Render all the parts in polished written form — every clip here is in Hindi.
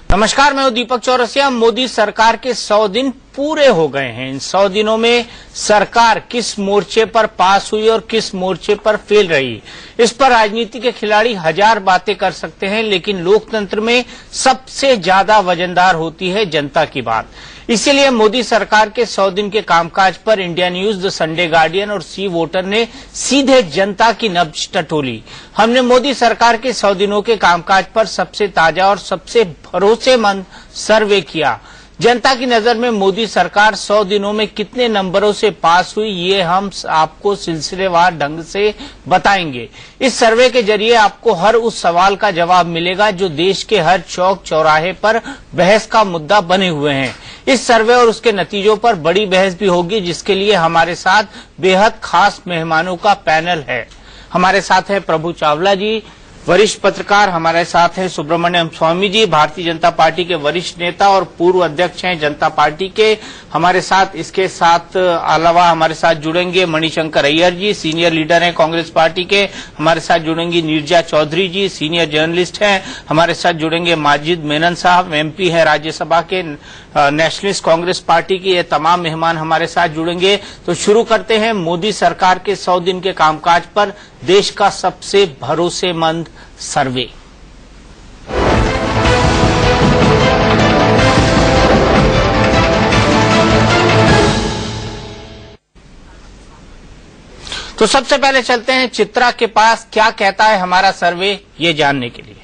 नमस्कार, मैं हूं दीपक चौरसिया। मोदी सरकार के 100 दिन पूरे हो गए हैं। इन 100 दिनों में सरकार किस मोर्चे पर पास हुई और किस मोर्चे पर फेल रही, इस पर राजनीति के खिलाड़ी हजार बातें कर सकते हैं, लेकिन लोकतंत्र में सबसे ज्यादा वजनदार होती है जनता की बात। इसीलिए मोदी सरकार के 100 दिन के कामकाज पर India news, the Sunday guardian और सी वोटर ने सीधे जनता की नब्ज टटोली। हमने मोदी सरकार के 100 दिनों के कामकाज पर सबसे ताजा और सबसे भरोसेमंद सर्वे किया। जनता की नजर में मोदी सरकार 100 दिनों में कितने नंबरों से पास हुई, ये हम आपको सिलसिलेवार ढंग से बताएंगे। इस सर्वे के जरिए आपको हर उस सवाल का जवाब मिलेगा जो देश के हर चौक चौराहे पर बहस का मुद्दा बने हुए हैं। इस सर्वे और उसके नतीजों पर बड़ी बहस भी होगी, जिसके लिए हमारे साथ बेहद खास मेहमानों का पैनल है। हमारे साथ है प्रभु चावला जी, वरिष्ठ पत्रकार। हमारे साथ हैं सुब्रमण्यम स्वामी जी, भारतीय जनता पार्टी के वरिष्ठ नेता और पूर्व अध्यक्ष हैं जनता पार्टी के। हमारे साथ इसके साथ अलावा हमारे साथ जुड़ेंगे मणिशंकर अय्यर जी, सीनियर लीडर हैं कांग्रेस पार्टी के। हमारे साथ जुड़ेंगी नीरजा चौधरी जी, सीनियर जर्नलिस्ट हैं। हमारे साथ जुड़ेंगे माजिद मेनन साहब, एमपी है राज्यसभा के, नेशनलिस्ट कांग्रेस पार्टी की। ये तमाम मेहमान हमारे साथ जुड़ेंगे। तो शुरू करते हैं मोदी सरकार के 100 दिन के कामकाज पर देश का सबसे भरोसेमंद सर्वे। तो सबसे पहले चलते हैं चित्रा के पास। क्या कहता है हमारा सर्वे, ये जानने के लिए।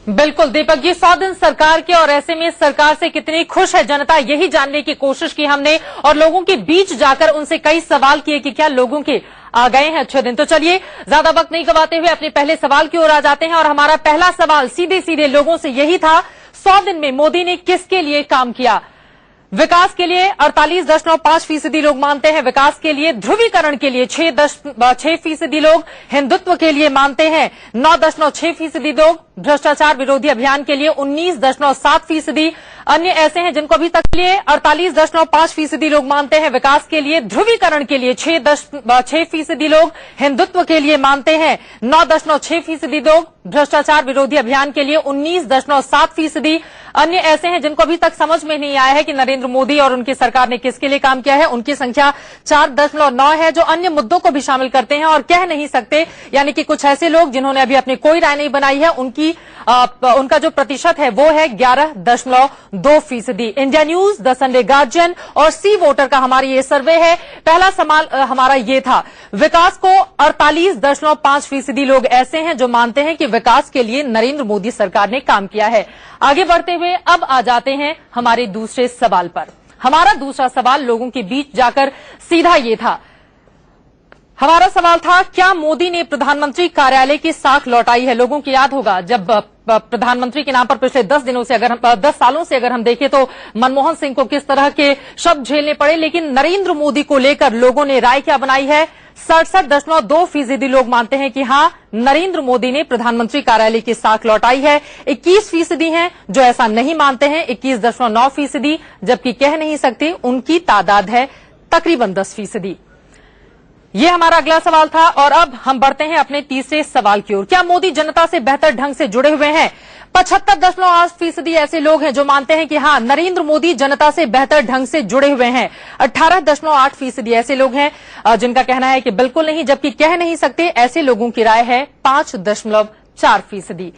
बिल्कुल दीपक जी, 100 दिन सरकार के और ऐसे में सरकार से कितनी खुश है जनता, यही जानने की कोशिश की हमने और लोगों के बीच जाकर उनसे कई सवाल किए कि क्या लोगों के आ गए हैं अच्छे दिन। तो चलिए ज्यादा वक्त नहीं गवाते हुए अपने पहले सवाल की ओर आ जाते हैं और हमारा पहला सवाल सीधे सीधे लोगों से यही था, 100 दिन में मोदी ने किसके लिए काम किया। विकास के लिए 48.5% लोग मानते हैं विकास के लिए, ध्रुवीकरण के लिए 6% लोग, हिंदुत्व के लिए मानते हैं 9.6% लोग, भ्रष्टाचार विरोधी अभियान के लिए 19.7%, अन्य ऐसे हैं जिनको अभी तक लिए 48.5% लोग मानते हैं विकास के लिए, ध्रुवीकरण के लिए 6% लोग, हिंदुत्व के लिए मानते हैं 9.6% लोग, भ्रष्टाचार विरोधी अभियान के लिए 19.7%, अन्य ऐसे हैं जिनको अभी तक समझ में नहीं आया है कि नरेंद्र मोदी और उनकी सरकार ने किसके लिए काम किया है। उनकी संख्या 4.9 है, जो अन्य मुद्दों को भी शामिल करते हैं और कह नहीं सकते, यानी कि कुछ ऐसे लोग जिन्होंने अभी अपनी कोई राय नहीं बनाई है, उनका जो प्रतिशत है वो है 11.2%। India news, the Sunday guardian और सी वोटर का हमारा ये सर्वे है। पहला सवाल हमारा ये था, विकास को 48.5% लोग ऐसे हैं जो मानते हैं कि विकास के लिए नरेंद्र मोदी सरकार ने काम किया है। आगे बढ़ते हुए अब आ जाते हैं हमारे दूसरे सवाल पर। हमारा दूसरा सवाल लोगों के बीच जाकर सीधा ये था, हमारा सवाल था, क्या मोदी ने प्रधानमंत्री कार्यालय की साख लौटाई है। लोगों को याद होगा जब प्रधानमंत्री के नाम पर पिछले 10 सालों से अगर हम देखें तो मनमोहन सिंह को किस तरह के शब्द झेलने पड़े, लेकिन नरेंद्र मोदी को लेकर लोगों ने राय क्या बनाई है। 67.2% लोग मानते हैं कि हां, नरेंद्र मोदी ने प्रधानमंत्री कार्यालय की साख लौटाई है। 21% हैं जो ऐसा नहीं मानते हैं, 21.9%, जबकि कह नहीं सकते उनकी तादाद है तकरीबन 10%। ये हमारा अगला सवाल था और अब हम बढ़ते हैं अपने तीसरे सवाल की ओर। क्या मोदी जनता से बेहतर ढंग से जुड़े हुए हैं। 75.8% ऐसे लोग हैं जो मानते हैं कि हां, नरेंद्र मोदी जनता से बेहतर ढंग से जुड़े हुए हैं। 18.8% ऐसे लोग हैं जिनका कहना है कि बिल्कुल नहीं, जबकि कह नहीं सकते ऐसे लोगों की राय है 5.4%।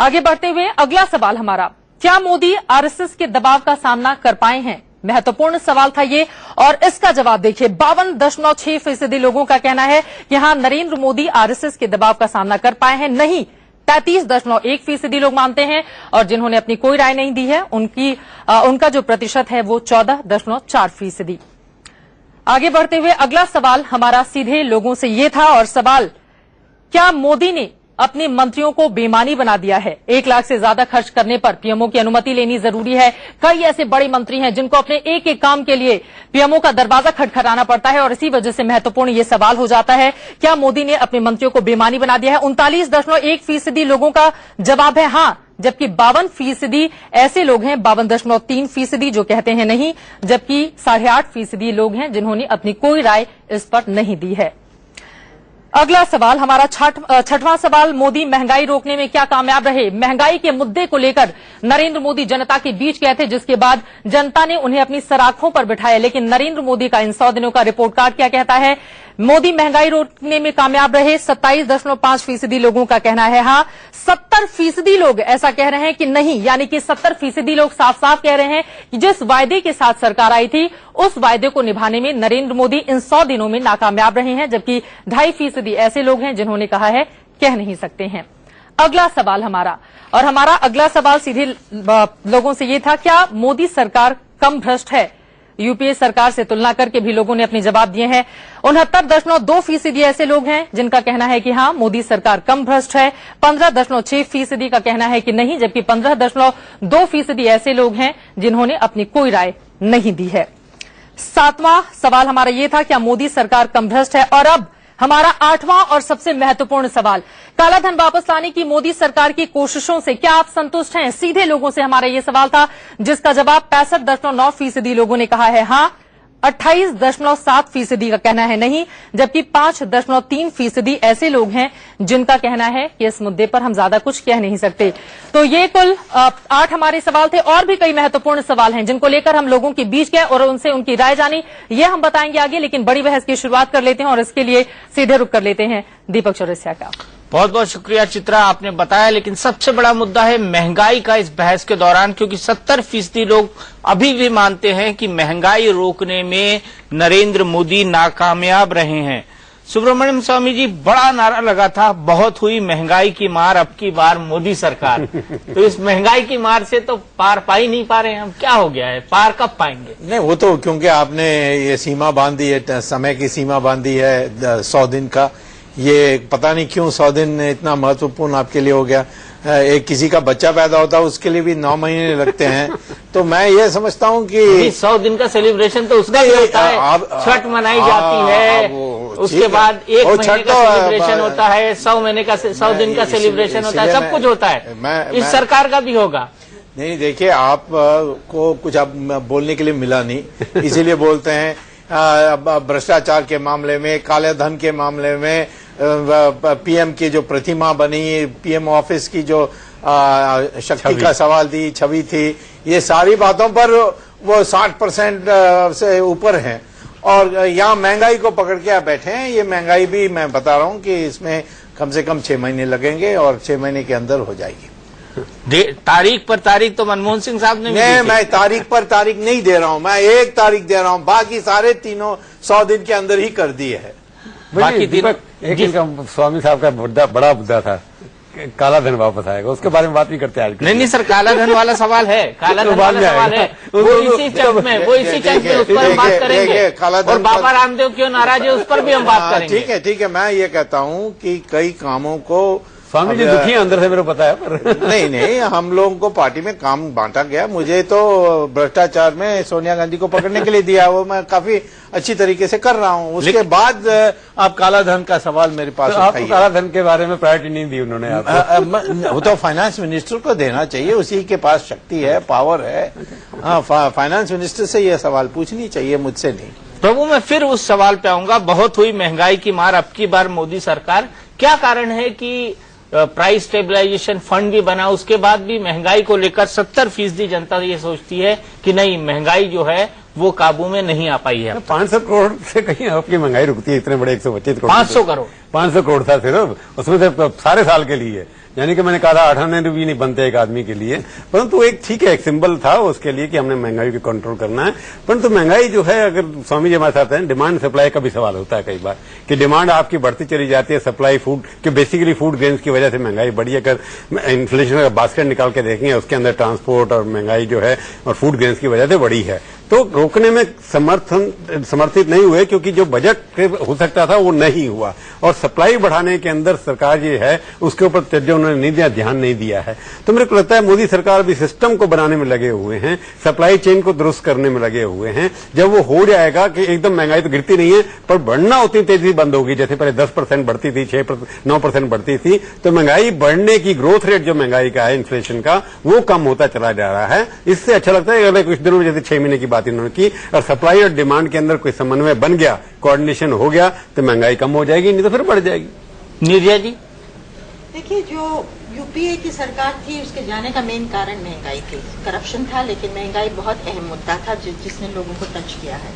आगे बढ़ते हुए अगला सवाल हमारा, क्या मोदी आरएसएस के दबाव का सामना कर पाए हैं। महत्वपूर्ण सवाल था ये और इसका जवाब देखिए, 52.6% लोगों का कहना है कि हां, नरेंद्र मोदी आरएसएस के दबाव का सामना कर पाए हैं। नहीं, 33.1% लोग मानते हैं और जिन्होंने अपनी कोई राय नहीं दी है उनका जो प्रतिशत है वो 14.4%। आगे बढ़ते हुए अगला सवाल हमारा सीधे लोगों से ये था और सवाल, क्या मोदी ने अपने मंत्रियों को बेईमानी बना दिया है। 1 लाख से ज्यादा खर्च करने पर पीएमओ की अनुमति लेनी जरूरी है। कई ऐसे बड़े मंत्री हैं जिनको अपने एक एक काम के लिए पीएमओ का दरवाजा खटखटाना पड़ता है और इसी वजह से महत्वपूर्ण ये सवाल हो जाता है, क्या मोदी ने अपने मंत्रियों को बेईमानी बना दिया है। 39.1% लोगों का जवाब है हां, जबकि 52% ऐसे लोग हैं, 52.3% जो कहते हैं नहीं, जबकि 8.5% लोग हैं जिन्होंने अपनी कोई राय इस पर नहीं दी है। अगला सवाल हमारा छठवां सवाल, मोदी महंगाई रोकने में क्या कामयाब रहे? महंगाई के मुद्दे को लेकर नरेंद्र मोदी जनता के बीच गए थे, जिसके बाद जनता ने उन्हें अपनी सराखों पर बिठाया। लेकिन नरेंद्र मोदी का इन 100 दिनों का रिपोर्ट कार्ड क्या कहता है? मोदी महंगाई रोकने में कामयाब रहे, 27.5% लोगों का कहना है हाँ, 70% लोग ऐसा कह रहे हैं कि नहीं, यानी कि 70% लोग साफ साफ कह रहे हैं कि जिस वायदे के साथ सरकार आई थी उस वायदे को निभाने में नरेंद्र मोदी इन 100 दिनों में नाकामयाब रहे हैं, जबकि 2.5% ऐसे लोग हैं जिन्होंने कहा है कह नहीं सकते हैं। अगला सवाल हमारा अगला सवाल सीधे लोगों से ये था, क्या मोदी सरकार कम भ्रष्ट है? यूपीए सरकार से तुलना करके भी लोगों ने अपने जवाब दिए हैं। 69.2% ऐसे लोग हैं जिनका कहना है कि हाँ, मोदी सरकार कम भ्रष्ट है। 15.6% का कहना है कि नहीं, जबकि 15.2% ऐसे लोग हैं जिन्होंने अपनी कोई राय नहीं दी है। 7वां सवाल हमारा ये था, क्या मोदी सरकार कम भ्रष्ट है? और अब हमारा 8वां और सबसे महत्वपूर्ण सवाल, काला धन वापस लाने की मोदी सरकार की कोशिशों से क्या आप संतुष्ट हैं? सीधे लोगों से हमारा ये सवाल था, जिसका जवाब 65.9% लोगों ने कहा है हाँ, 28.7% का कहना है नहीं, जबकि 5.3% ऐसे लोग हैं जिनका कहना है कि इस मुद्दे पर हम ज्यादा कुछ कह नहीं सकते। तो ये कुल 8 हमारे सवाल थे। और भी कई महत्वपूर्ण सवाल हैं जिनको लेकर हम लोगों के बीच गए और उनसे उनकी राय जानी, ये हम बताएंगे आगे। लेकिन बड़ी बहस की शुरुआत कर लेते हैं और इसके लिए सीधे रुख कर लेते हैं दीपक चौरसिया का। बहुत बहुत शुक्रिया चित्रा, आपने बताया। लेकिन सबसे बड़ा मुद्दा है महंगाई का इस बहस के दौरान, क्योंकि 70% लोग अभी भी मानते हैं कि महंगाई रोकने में नरेंद्र मोदी नाकामयाब रहे हैं। सुब्रमण्यम स्वामी जी, बड़ा नारा लगा था, बहुत हुई महंगाई की मार, अब की बार मोदी सरकार। तो इस महंगाई की मार से तो पार पा ही नहीं पा रहे हैं हम, क्या हो गया है? पार कब पाएंगे? नहीं, वो तो क्योंकि आपने ये सीमा बांधी है, समय की सीमा बांधी है 100 दिन का। ये पता नहीं क्यों 100 दिन इतना महत्वपूर्ण आपके लिए हो गया। एक किसी का बच्चा पैदा होता है उसके लिए भी 9 महीने लगते हैं। तो मैं ये समझता हूँ कि 100 दिन का सेलिब्रेशन तो उसका भी होता है, छठ मनाई जाती है, उसके बाद 1 महीने का सेलिब्रेशन होता है, 100 दिन का सेलिब्रेशन होता है, सब कुछ होता है। इस सरकार का भी होगा। नहीं, देखिए, आप को कुछ अब बोलने के लिए मिला नहीं, इसीलिए बोलते हैं। भ्रष्टाचार के मामले में, काले धन के मामले में, पीएम की जो प्रतिमा बनी, पीएम ऑफिस की जो शक्ति का सवाल थी, छवि थी, ये सारी बातों पर वो 60% से ऊपर हैं। और यहाँ महंगाई को पकड़ के आप बैठे हैं। ये महंगाई भी मैं बता रहा हूँ कि इसमें कम से कम 6 महीने लगेंगे और 6 महीने के अंदर हो जाएगी। तारीख पर तारीख तो मनमोहन सिंह साहब ने मैं तारीख पर तारीख नहीं दे रहा हूं, मैं एक तारीख दे रहा हूं, बाकी सारे तीनों 100 दिन के अंदर ही कर दिए है। बाकी एक इनका स्वामी साहब का बड़ा मुद्दा था, काला धन वापस आएगा, उसके बारे में बात नहीं करते आज। नहीं सर, काला धन वाला सवाल है, काला धन वाला सवाल है, वो इसी चंक में उस पर हम बात करेंगे। और बाबा रामदेव क्यों नाराज है, उस पर भी हम बात करेंगे। ठीक है, मैं ये कहता हूँ कि कई कामों को स्वामी जी दुखी है अंदर से, मेरे को पता है, पर नहीं, हम लोगों को पार्टी में काम बांटा गया। मुझे तो भ्रष्टाचार में सोनिया गांधी को पकड़ने के लिए दिया, वो मैं काफी अच्छी तरीके से कर रहा हूँ। उसके बाद आप काला धन का सवाल मेरे पास तो आपको काला धन के बारे में प्रायोरिटी नहीं दी उन्होंने आपको? वो तो फाइनेंस मिनिस्टर को देना चाहिए, उसी के पास शक्ति है, पावर है। हाँ, फाइनेंस मिनिस्टर से ये सवाल पूछनी चाहिए, मुझसे नहीं। प्रभु, मैं फिर उस सवाल पे आऊंगा। बहुत हुई महंगाई की मार, अब की बार मोदी सरकार। क्या कारण है कि प्राइस स्टेबलाइजेशन फंड भी बना, उसके बाद भी महंगाई को लेकर 70% जनता ये सोचती है कि नहीं, महंगाई जो है वो काबू में नहीं आ पाई है। 500 करोड़ से कहीं आपकी महंगाई रुकती है? इतने बड़े 125 करोड़, 500 करोड़ था सिर्फ, उसमें से सारे साल के लिए। यानी कि मैंने कहा था 8 आने भी नहीं बनते एक आदमी के लिए, परंतु एक ठीक है, एक सिंबल था उसके लिए कि हमने महंगाई को कंट्रोल करना है। परंतु महंगाई जो है, अगर स्वामी जी हमारे साथ हैं, डिमांड सप्लाई का भी सवाल होता है कई बार कि डिमांड आपकी बढ़ती चली जाती है, सप्लाई फूड कि बेसिकली फूड ग्रेन्स की वजह से महंगाई बढ़ी। अगर इन्फ्लेशन का बास्केट निकाल के देखेंगे, उसके अंदर ट्रांसपोर्ट और महंगाई जो है और फूड ग्रेन्स की वजह से बढ़ी है। तो रोकने में समर्थित नहीं हुए, क्योंकि जो बजट हो सकता था वो नहीं हुआ, और सप्लाई बढ़ाने के अंदर सरकार ये है उसके ऊपर तवज्जो उन्होंने नहीं दिया, ध्यान नहीं दिया है। तो मेरे को लगता है मोदी सरकार भी सिस्टम को बनाने में लगे हुए हैं, सप्लाई चेन को दुरुस्त करने में लगे हुए हैं। जब वो हो जाएगा कि एकदम महंगाई तो गिरती नहीं है, पर बढ़ना उतनी तेजी बंद होगी, जैसे पहले 10% बढ़ती थी, 9% बढ़ती थी, तो महंगाई बढ़ने की ग्रोथ रेट जो महंगाई का है, इन्फ्लेशन का, वो कम होता चला जा रहा है। इससे अच्छा लगता है अगले कुछ दिनों में, जैसे 6 महीने की बात इन्होंने की। और सप्लाई और डिमांड के अंदर कोई समन्वय बन गया, कोऑर्डिनेशन हो गया, तो महंगाई कम हो जाएगी, नहीं तो फिर बढ़ जाएगी। निर्जा जी, देखिए, जो यूपीए की सरकार थी उसके जाने का मेन कारण महंगाई थी। करप्शन था, लेकिन महंगाई बहुत अहम मुद्दा था जिसने लोगों को टच किया है।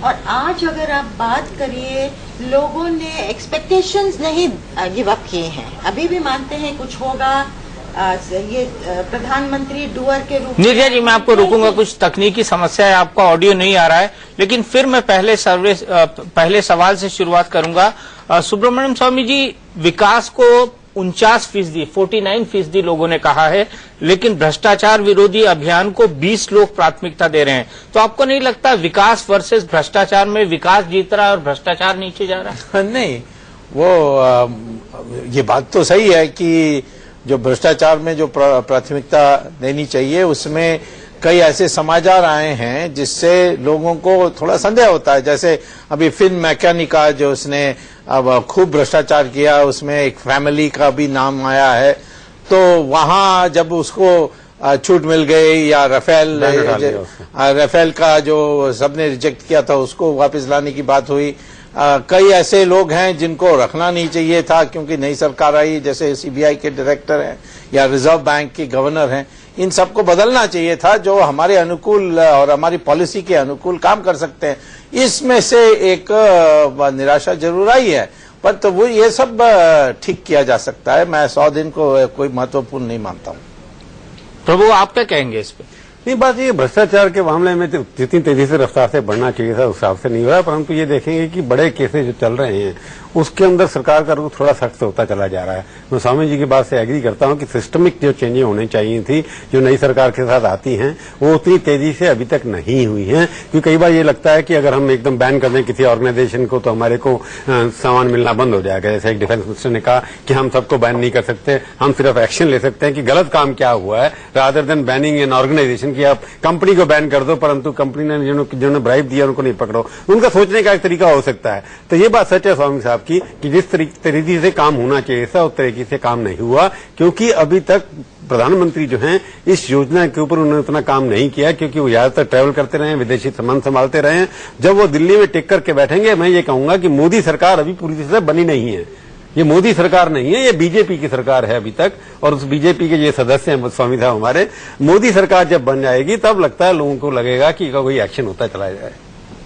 और आज अगर आप बात करिए, लोगों ने एक्सपेक्टेशंस नहीं गिव अप किए हैं, अभी भी मानते हैं कुछ होगा। ये प्रधानमंत्री डुअर के रूप में। निर्जा जी, मैं आपको रोकूंगा, कुछ तकनीकी समस्या है, आपका ऑडियो नहीं आ रहा है, लेकिन फिर मैं पहले सवाल से शुरुआत करूंगा। सुब्रमण्यम स्वामी जी, विकास को 49% लोगों ने कहा है, लेकिन भ्रष्टाचार विरोधी अभियान को 20 लोग प्राथमिकता दे रहे हैं। तो आपको नहीं लगता विकास वर्सेस भ्रष्टाचार में विकास जीत रहा है और भ्रष्टाचार नीचे जा रहा है? नहीं, वो ये बात तो सही है कि जो भ्रष्टाचार में जो प्राथमिकता देनी चाहिए, उसमें कई ऐसे समाचार आए हैं जिससे लोगों को थोड़ा संदेह होता है। जैसे अभी फिन मैकेनी का जो उसने अब खूब भ्रष्टाचार किया, उसमें एक फैमिली का भी नाम आया है। तो वहां जब उसको छूट मिल गई, या राफेल का जो सबने रिजेक्ट किया था उसको वापस लाने की बात हुई। कई ऐसे लोग हैं जिनको रखना नहीं चाहिए था क्योंकि नई सरकार आई, जैसे सीबीआई के डायरेक्टर हैं या रिजर्व बैंक के गवर्नर हैं। इन सबको बदलना चाहिए था जो हमारे अनुकूल और हमारी पॉलिसी के अनुकूल काम कर सकते हैं। इसमें से एक निराशा जरूर आई है, पर तो वो ये सब ठीक किया जा सकता है। मैं 100 दिन को कोई महत्वपूर्ण नहीं मानता हूँ। प्रभु, आप क्या कहेंगे इस पे? नहीं, बात ये भ्रष्टाचार के मामले में जितनी तेजी से रफ्तार से बढ़ना चाहिए था उस हिसाब से नहीं हो रहा। परंतु ये देखेंगे कि बड़े केसेस जो चल रहे हैं उसके अंदर सरकार का रुख थोड़ा सख्त होता चला जा रहा है। मैं स्वामी जी की बात से एग्री करता हूं कि सिस्टमिक जो चेंजेस होने चाहिए थी, जो नई सरकार के साथ आती हैं, वो उतनी तेजी से अभी तक नहीं हुई हैं। क्योंकि कई बार ये लगता है कि अगर हम एकदम बैन कर दें किसी ऑर्गेनाइजेशन को तो हमारे को सामान मिलना बंद हो जाएगा। जैसे एक डिफेंस मिनिस्टर ने कहा कि हम सबको बैन नहीं कर सकते, हम सिर्फ एक्शन ले सकते हैं कि गलत काम क्या हुआ है, rather than banning an organisation की आप कंपनी को बैन कर दो, परंतु कंपनी ने जिन्होंने ब्राइब दिया उनको नहीं पकड़ो। उनका सोचने का एक तरीका हो सकता है। तो ये बात सच है स्वामी साहब की कि जिस तरीके से काम होना चाहिए था उस तरीके से काम नहीं हुआ, क्योंकि अभी तक प्रधानमंत्री जो हैं इस योजना के ऊपर उन्होंने उतना काम नहीं किया, क्योंकि वो ज्यादातर ट्रैवल करते रहे, विदेशी संबंध संभालते रहे। जब वो दिल्ली में टिक करके बैठेंगे, मैं ये कहूंगा कि मोदी सरकार अभी पूरी तरह से बनी नहीं है। ये मोदी सरकार नहीं है, ये बीजेपी की सरकार है अभी तक। और उस बीजेपी के ये सदस्य हैं स्वामी साहब हमारे, मोदी सरकार जब बन जाएगी तब लगता है लोगों को लगेगा कि कोई एक्शन होता चला जाए।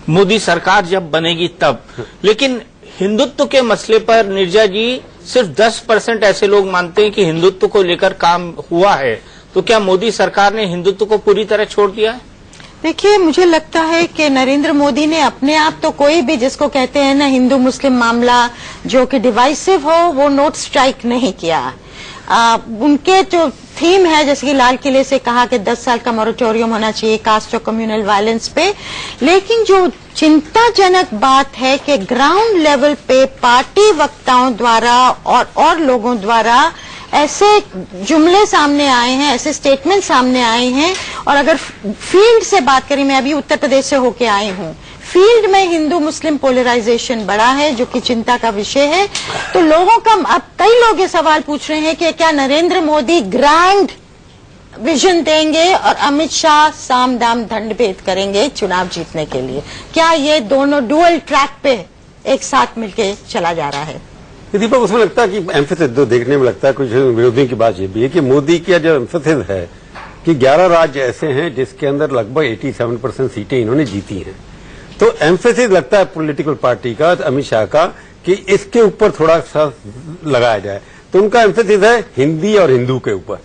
मोदी सरकार जब बनेगी तब। लेकिन हिंदुत्व के मसले पर निर्जा जी, सिर्फ 10% ऐसे लोग मानते हैं कि हिंदुत्व को लेकर काम हुआ है। तो क्या मोदी सरकार ने हिंदुत्व को पूरी तरह छोड़ दिया है? देखिए, मुझे लगता है कि नरेंद्र मोदी ने अपने आप तो कोई भी, जिसको कहते हैं ना हिंदू मुस्लिम मामला जो कि डिवाइसिव हो, वो नोट स्ट्राइक नहीं किया। उनके जो थीम है, जैसे कि लाल किले से कहा कि 10 साल का मोरेटोरियम होना चाहिए कास्ट और कम्युनल वायलेंस पे, लेकिन जो चिंताजनक बात है कि ग्राउंड लेवल पे पार्टी वक्ताओं द्वारा और लोगों द्वारा ऐसे जुमले सामने आए हैं, ऐसे स्टेटमेंट सामने आए हैं। और अगर फील्ड से बात करें, मैं अभी उत्तर प्रदेश से होके आई हूँ, फील्ड में हिंदू मुस्लिम पोलराइजेशन बढ़ा है जो कि चिंता का विषय है। तो लोगों का, अब कई लोग ये सवाल पूछ रहे हैं कि क्या नरेंद्र मोदी ग्रैंड विजन देंगे और अमित शाह साम दाम दंड भेद करेंगे चुनाव जीतने के लिए? क्या ये दोनों डुअल ट्रैक पे एक साथ मिलके चला जा रहा है? दीपक, उसमें लगता है कि एम्फेसिस जो देखने में लगता है, कुछ विरोधियों की बात ये भी है कि मोदी का जो एम्फेसिस है कि 11 राज्य ऐसे हैं जिसके अंदर लगभग 87% सीटें इन्होंने जीती हैं। तो एम्फेसिस लगता है पॉलिटिकल पार्टी का, अमित शाह का, कि इसके ऊपर थोड़ा सा लगाया जाए। तो उनका एम्फेसिस है हिंदी और हिंदू के ऊपर।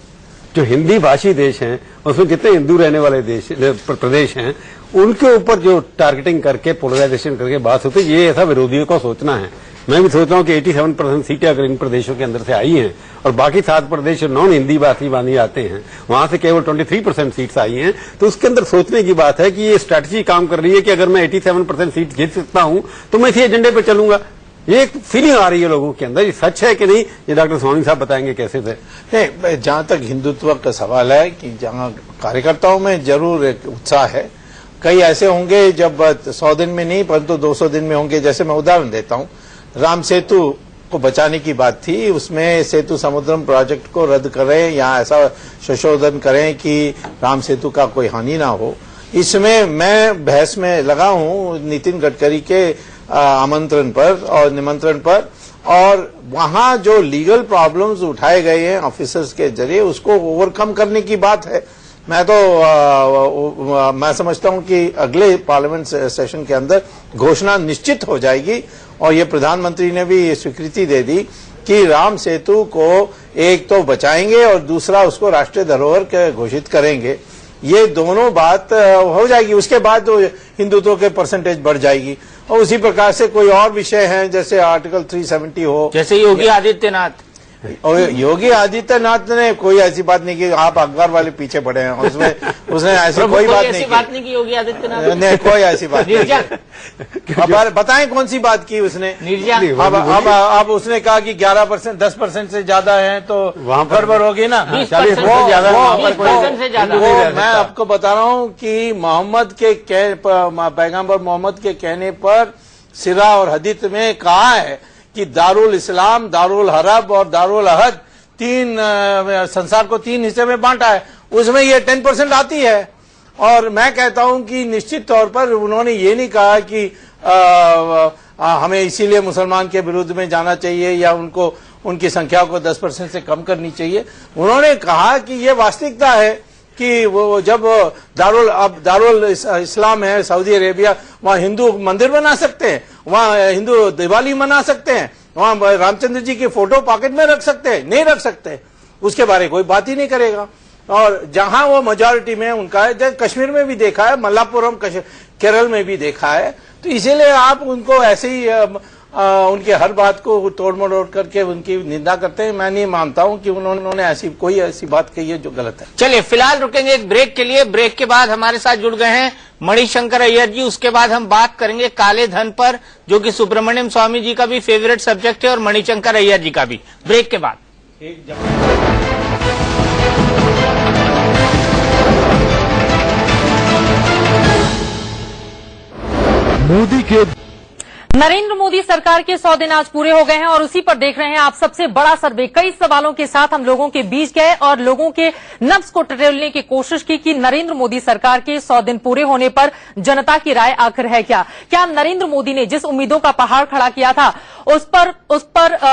जो हिंदी भाषी देश हैं, उसमें जितने हिंदू रहने वाले प्रदेश हैं, उनके ऊपर जो टारगेटिंग करके पोलराइजेशन करके बात होती है, ये ऐसा विरोधियों को सोचना है। मैं भी सोच रहा हूँ कि 87% सीटें अगर इन प्रदेशों के अंदर से आई हैं और बाकी 7 प्रदेश नॉन हिंदी भाषी माने जाते हैं, वहां से केवल 23% सीट्स आई हैं, तो उसके अंदर सोचने की बात है कि ये स्ट्रैटेजी काम कर रही है कि अगर मैं 87% सीट जीत सकता हूं तो मैं इसी एजेंडे पर चलूंगा। ये एक फीलिंग आ रही है लोगों के अंदर। ये सच है कि नहीं, ये डॉक्टर स्वामी साहब बताएंगे कैसे थे। नहीं, जहां तक हिंदुत्व का सवाल है कि जहां कार्यकर्ताओं में जरूर एक उत्साह है। कई ऐसे होंगे जब 100 दिन में नहीं परंतु 200 दिन में होंगे। जैसे मैं उदाहरण देता हूं, राम सेतु को बचाने की बात थी, उसमें सेतु समुद्रम प्रोजेक्ट को रद्द करें या ऐसा संशोधन करें कि राम सेतु का कोई हानि ना हो। इसमें मैं बहस में लगा हूं नितिन गडकरी के आमंत्रण पर और निमंत्रण पर, और वहां जो लीगल प्रॉब्लम्स उठाए गए हैं ऑफिसर्स के जरिए उसको ओवरकम करने की बात है। मैं समझता हूं कि अगले पार्लियामेंट सेशन के अंदर घोषणा निश्चित हो जाएगी, और ये प्रधानमंत्री ने भी स्वीकृति दे दी कि राम सेतु को एक तो बचाएंगे और दूसरा उसको राष्ट्रीय धरोहर घोषित करेंगे। ये दोनों बात हो जाएगी, उसके बाद तो हिंदुत्व के परसेंटेज बढ़ जाएगी। और उसी प्रकार से कोई और विषय हैं जैसे आर्टिकल 370 हो, जैसे योगी आदित्यनाथ। और योगी आदित्यनाथ ने कोई ऐसी बात नहीं की, आप अखबार वाले पीछे पड़े हैं, उसने ऐसी कोई बात नहीं की योगी आदित्यनाथ ने, कोई ऐसी बात नहीं। अब बताएं कौन सी बात की उसने? अब उसने कहा कि 11%, 10% से ज्यादा है तो वहां गड़बड़ होगी ना, 20% से ज्यादा। मैं आपको बता रहा हूं कि पैगंबर मोहम्मद के कहने पर सिरा और हदीथ में कहा है कि दारुल इस्लाम, दारुल हरब और दारुल अहद संसार को 3 हिस्से में बांटा है, उसमें ये 10% आती है। और मैं कहता हूं कि निश्चित तौर पर उन्होंने ये नहीं कहा कि हमें इसीलिए मुसलमान के विरुद्ध में जाना चाहिए या उनको उनकी संख्या को 10% से कम करनी चाहिए। उन्होंने कहा कि ये वास्तविकता है कि वो जब दारुल इस्लाम है सऊदी अरेबिया, वहां हिंदू मंदिर बना सकते हैं, वहां हिंदू दिवाली मना सकते हैं, वहां रामचंद्र जी की फोटो पॉकेट में रख सकते हैं, नहीं रख सकते, उसके बारे में कोई बात ही नहीं करेगा। और जहां वो मेजॉरिटी में उनका है, कश्मीर में भी देखा है, मल्लापुरम केरल में भी देखा है, तो इसीलिए आप उनको ऐसे ही उनके हर बात को तोड़ मरोड़ करके उनकी निंदा करते हैं। मैं नहीं मानता हूं कि उन्होंने कोई ऐसी बात कही है जो गलत है। चलिए फिलहाल रुकेंगे एक ब्रेक के लिए। ब्रेक के बाद हमारे साथ जुड़ गए हैं मणिशंकर अय्यर जी। उसके बाद हम बात करेंगे काले धन पर, जो कि सुब्रमण्यम स्वामी जी का भी फेवरेट सब्जेक्ट है और मणिशंकर अय्यर जी का भी। ब्रेक के बाद मोदी के नरेंद्र मोदी सरकार के 100 दिन आज पूरे हो गए हैं और उसी पर देख रहे हैं आप सबसे बड़ा सर्वे। कई सवालों के साथ हम लोगों के बीच गए और लोगों के नब्ज को टटोलने की कोशिश की कि नरेंद्र मोदी सरकार के 100 दिन पूरे होने पर जनता की राय आखिर है क्या नरेंद्र मोदी ने जिस उम्मीदों का पहाड़ खड़ा किया था उस पर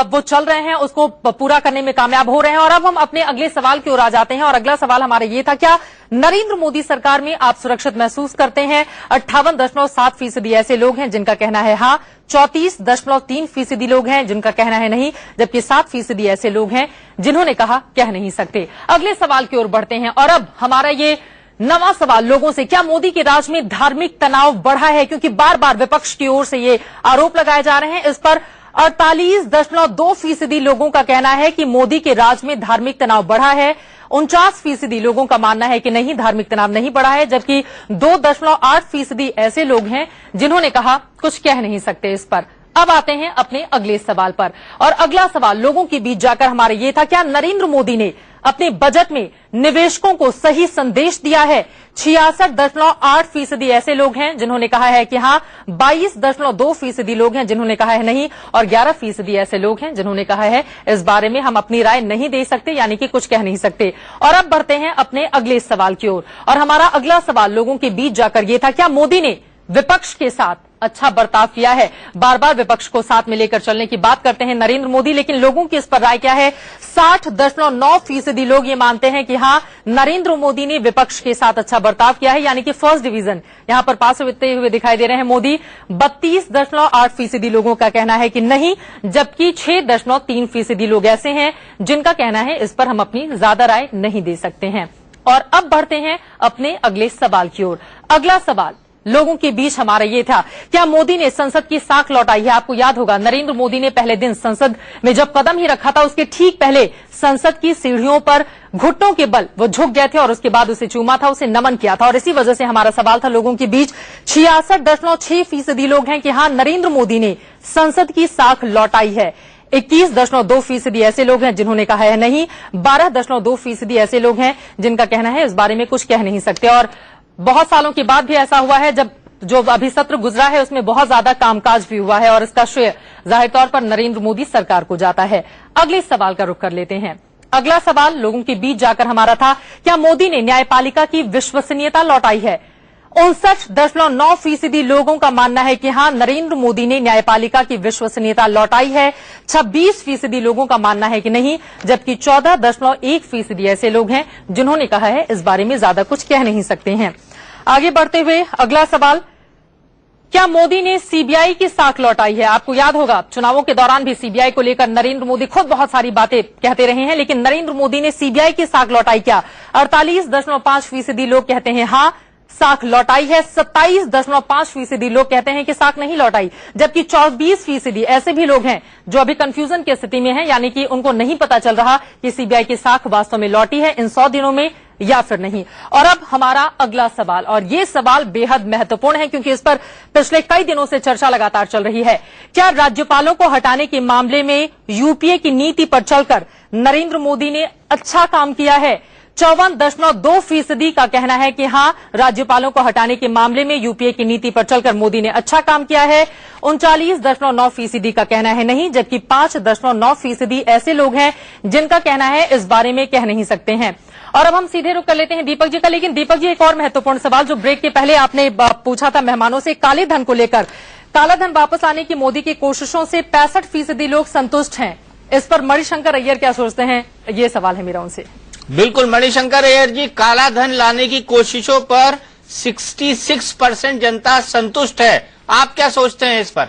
वो चल रहे हैं, उसको पूरा करने में कामयाब हो रहे हैं। और अब हम अपने अगले सवाल की ओर आ जाते हैं और अगला सवाल हमारा ये था, क्या नरेंद्र मोदी सरकार में आप सुरक्षित महसूस करते हैं? 58.7% ऐसे लोग हैं जिनका कहना है हाँ, 34.3% लोग हैं जिनका कहना है नहीं, जबकि 7% ऐसे लोग हैं जिन्होंने कहा कह नहीं सकते। अगले सवाल की ओर बढ़ते हैं और अब हमारा ये नवा सवाल लोगों से, क्या मोदी के राज में धार्मिक तनाव बढ़ा है? क्योंकि बार बार विपक्ष की ओर से ये आरोप लगाए जा रहे हैं। इस पर 48.2% लोगों का कहना है कि मोदी के राज में धार्मिक तनाव बढ़ा है। 49% लोगों का मानना है कि नहीं, धार्मिक तनाव नहीं बढ़ा है, जबकि 2.8% ऐसे लोग हैं जिन्होंने कहा कुछ कह नहीं सकते इस पर। अब आते हैं अपने अगले सवाल पर और अगला सवाल लोगों के बीच जाकर हमारे ये था, क्या नरेंद्र मोदी ने अपने बजट में निवेशकों को सही संदेश दिया है? 66.8% ऐसे लोग हैं जिन्होंने कहा है कि हाँ, 22.2% लोग हैं जिन्होंने कहा है नहीं और 11% ऐसे लोग हैं जिन्होंने कहा है इस बारे में हम अपनी राय नहीं दे सकते, यानी कि कुछ कह नहीं सकते। और अब बढ़ते हैं अपने अगले सवाल की ओर और हमारा अगला सवाल लोगों के बीच जाकर ये था, क्या मोदी ने विपक्ष के साथ अच्छा बर्ताव किया है? बार बार विपक्ष को साथ में लेकर चलने की बात करते हैं नरेंद्र मोदी, लेकिन लोगों की इस पर राय क्या है? 60.9% लोग ये मानते हैं कि हाँ, नरेंद्र मोदी ने विपक्ष के साथ अच्छा बर्ताव किया है, यानी कि फर्स्ट डिवीजन यहां पर पास होते हुए दिखाई दे रहे हैं मोदी। 32.8% लोगों का कहना है कि नहीं, जबकि 6.3% लोग ऐसे हैं जिनका कहना है इस पर हम अपनी ज्यादा राय नहीं दे सकते हैं। और अब बढ़ते हैं अपने अगले सवाल की ओर। अगला सवाल लोगों के बीच हमारा ये था, क्या मोदी ने संसद की साख लौटाई है? आपको याद होगा नरेंद्र मोदी ने पहले दिन संसद में जब कदम ही रखा था, उसके ठीक पहले संसद की सीढ़ियों पर घुटनों के बल वो झुक गए थे और उसके बाद उसे चूमा था, उसे नमन किया था। और इसी वजह से हमारा सवाल था लोगों के बीच, 66.6% लोग हैं कि हाँ, नरेंद्र मोदी ने संसद की साख लौटाई है। 21.2% ऐसे लोग हैं जिन्होंने कहा है नहीं, 12.2% ऐसे लोग हैं जिनका कहना है इस बारे में कुछ कह नहीं सकते। और बहुत सालों के बाद भी ऐसा हुआ है, जब जो अभी सत्र गुजरा है उसमें बहुत ज्यादा कामकाज भी हुआ है और इसका श्रेय जाहिर तौर पर नरेंद्र मोदी सरकार को जाता है। अगले सवाल का रुख कर लेते हैं। अगला सवाल लोगों के बीच जाकर हमारा था, क्या मोदी ने न्यायपालिका की विश्वसनीयता लौटाई है? 59.9% लोगों का मानना है कि हां, नरेंद्र मोदी ने न्यायपालिका की विश्वसनीयता लौटाई है। 26% लोगों का मानना है कि नहीं, जबकि 14.1% ऐसे लोग हैं जिन्होंने कहा है इस बारे में ज्यादा कुछ कह नहीं सकते हैं। आगे बढ़ते हुए अगला सवाल, क्या मोदी ने सीबीआई की साख लौटाई है? आपको याद होगा चुनावों के दौरान भी सीबीआई को लेकर नरेंद्र मोदी खुद बहुत सारी बातें कहते रहे हैं, लेकिन नरेंद्र मोदी ने सीबीआई की साख लौटाई क्या? 48.5% लोग कहते हैं हां, साख लौटाई है। 27.5% लोग कहते हैं कि साख नहीं लौटाई, जबकि 24% ऐसे भी लोग हैं जो अभी कंफ्यूजन की स्थिति में हैं, यानी कि उनको नहीं पता चल रहा कि सीबीआई की साख वास्तव में लौटी है इन 100 दिनों में या फिर नहीं। और अब हमारा अगला सवाल, और ये सवाल बेहद महत्वपूर्ण है क्योंकि इस पर पिछले कई दिनों से चर्चा लगातार चल रही है। क्या राज्यपालों को हटाने के मामले में यूपीए की नीति पर चलकर नरेंद्र मोदी ने अच्छा काम किया है? 54.2% का कहना है कि हां, राज्यपालों को हटाने के मामले में यूपीए की नीति पर चलकर मोदी ने अच्छा काम किया है। 39.9% का कहना है नहीं, जबकि 5.9% ऐसे लोग हैं जिनका कहना है इस बारे में कह नहीं सकते हैं। और अब हम सीधे रुक कर लेते हैं दीपक जी का। लेकिन दीपक जी, एक और महत्वपूर्ण सवाल जो ब्रेक के पहले आपने पूछा था मेहमानों से, काले धन को लेकर। काला धन वापस आने की मोदी की कोशिशों से 65% लोग संतुष्ट हैं। इस पर मणिशंकर अय्यर क्या सोचते हैं, ये सवाल है मेरा उनसे। बिल्कुल मणिशंकर अय्यर जी, काला धन लाने की कोशिशों पर 66% जनता संतुष्ट है। आप क्या सोचते हैं इस पर?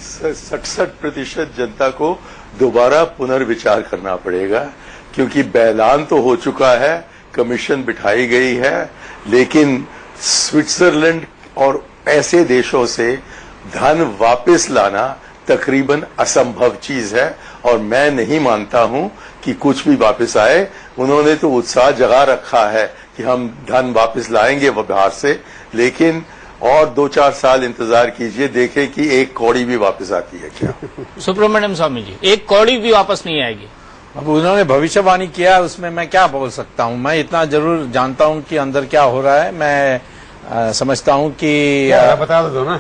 67% जनता को दोबारा पुनर्विचार करना पड़ेगा, क्योंकि ऐलान तो हो चुका है, कमीशन बिठाई गई है, लेकिन स्विट्जरलैंड और ऐसे देशों से धन वापस लाना तकरीबन असंभव चीज है, और मैं नहीं मानता हूं कि कुछ भी वापस आए। उन्होंने तो उत्साह जगा रखा है कि हम धन वापस लाएंगे बाहर से, लेकिन और 2-4 साल इंतजार कीजिए, देखें कि एक कौड़ी भी वापस आती है क्या। सुब्रमण्यम स्वामी जी, एक कौड़ी भी वापस नहीं आएगी। अब उन्होंने भविष्यवाणी किया, उसमें मैं क्या बोल सकता हूं। मैं इतना जरूर जानता हूं कि अंदर क्या हो रहा है। मैं समझता हूं कि बता दो ना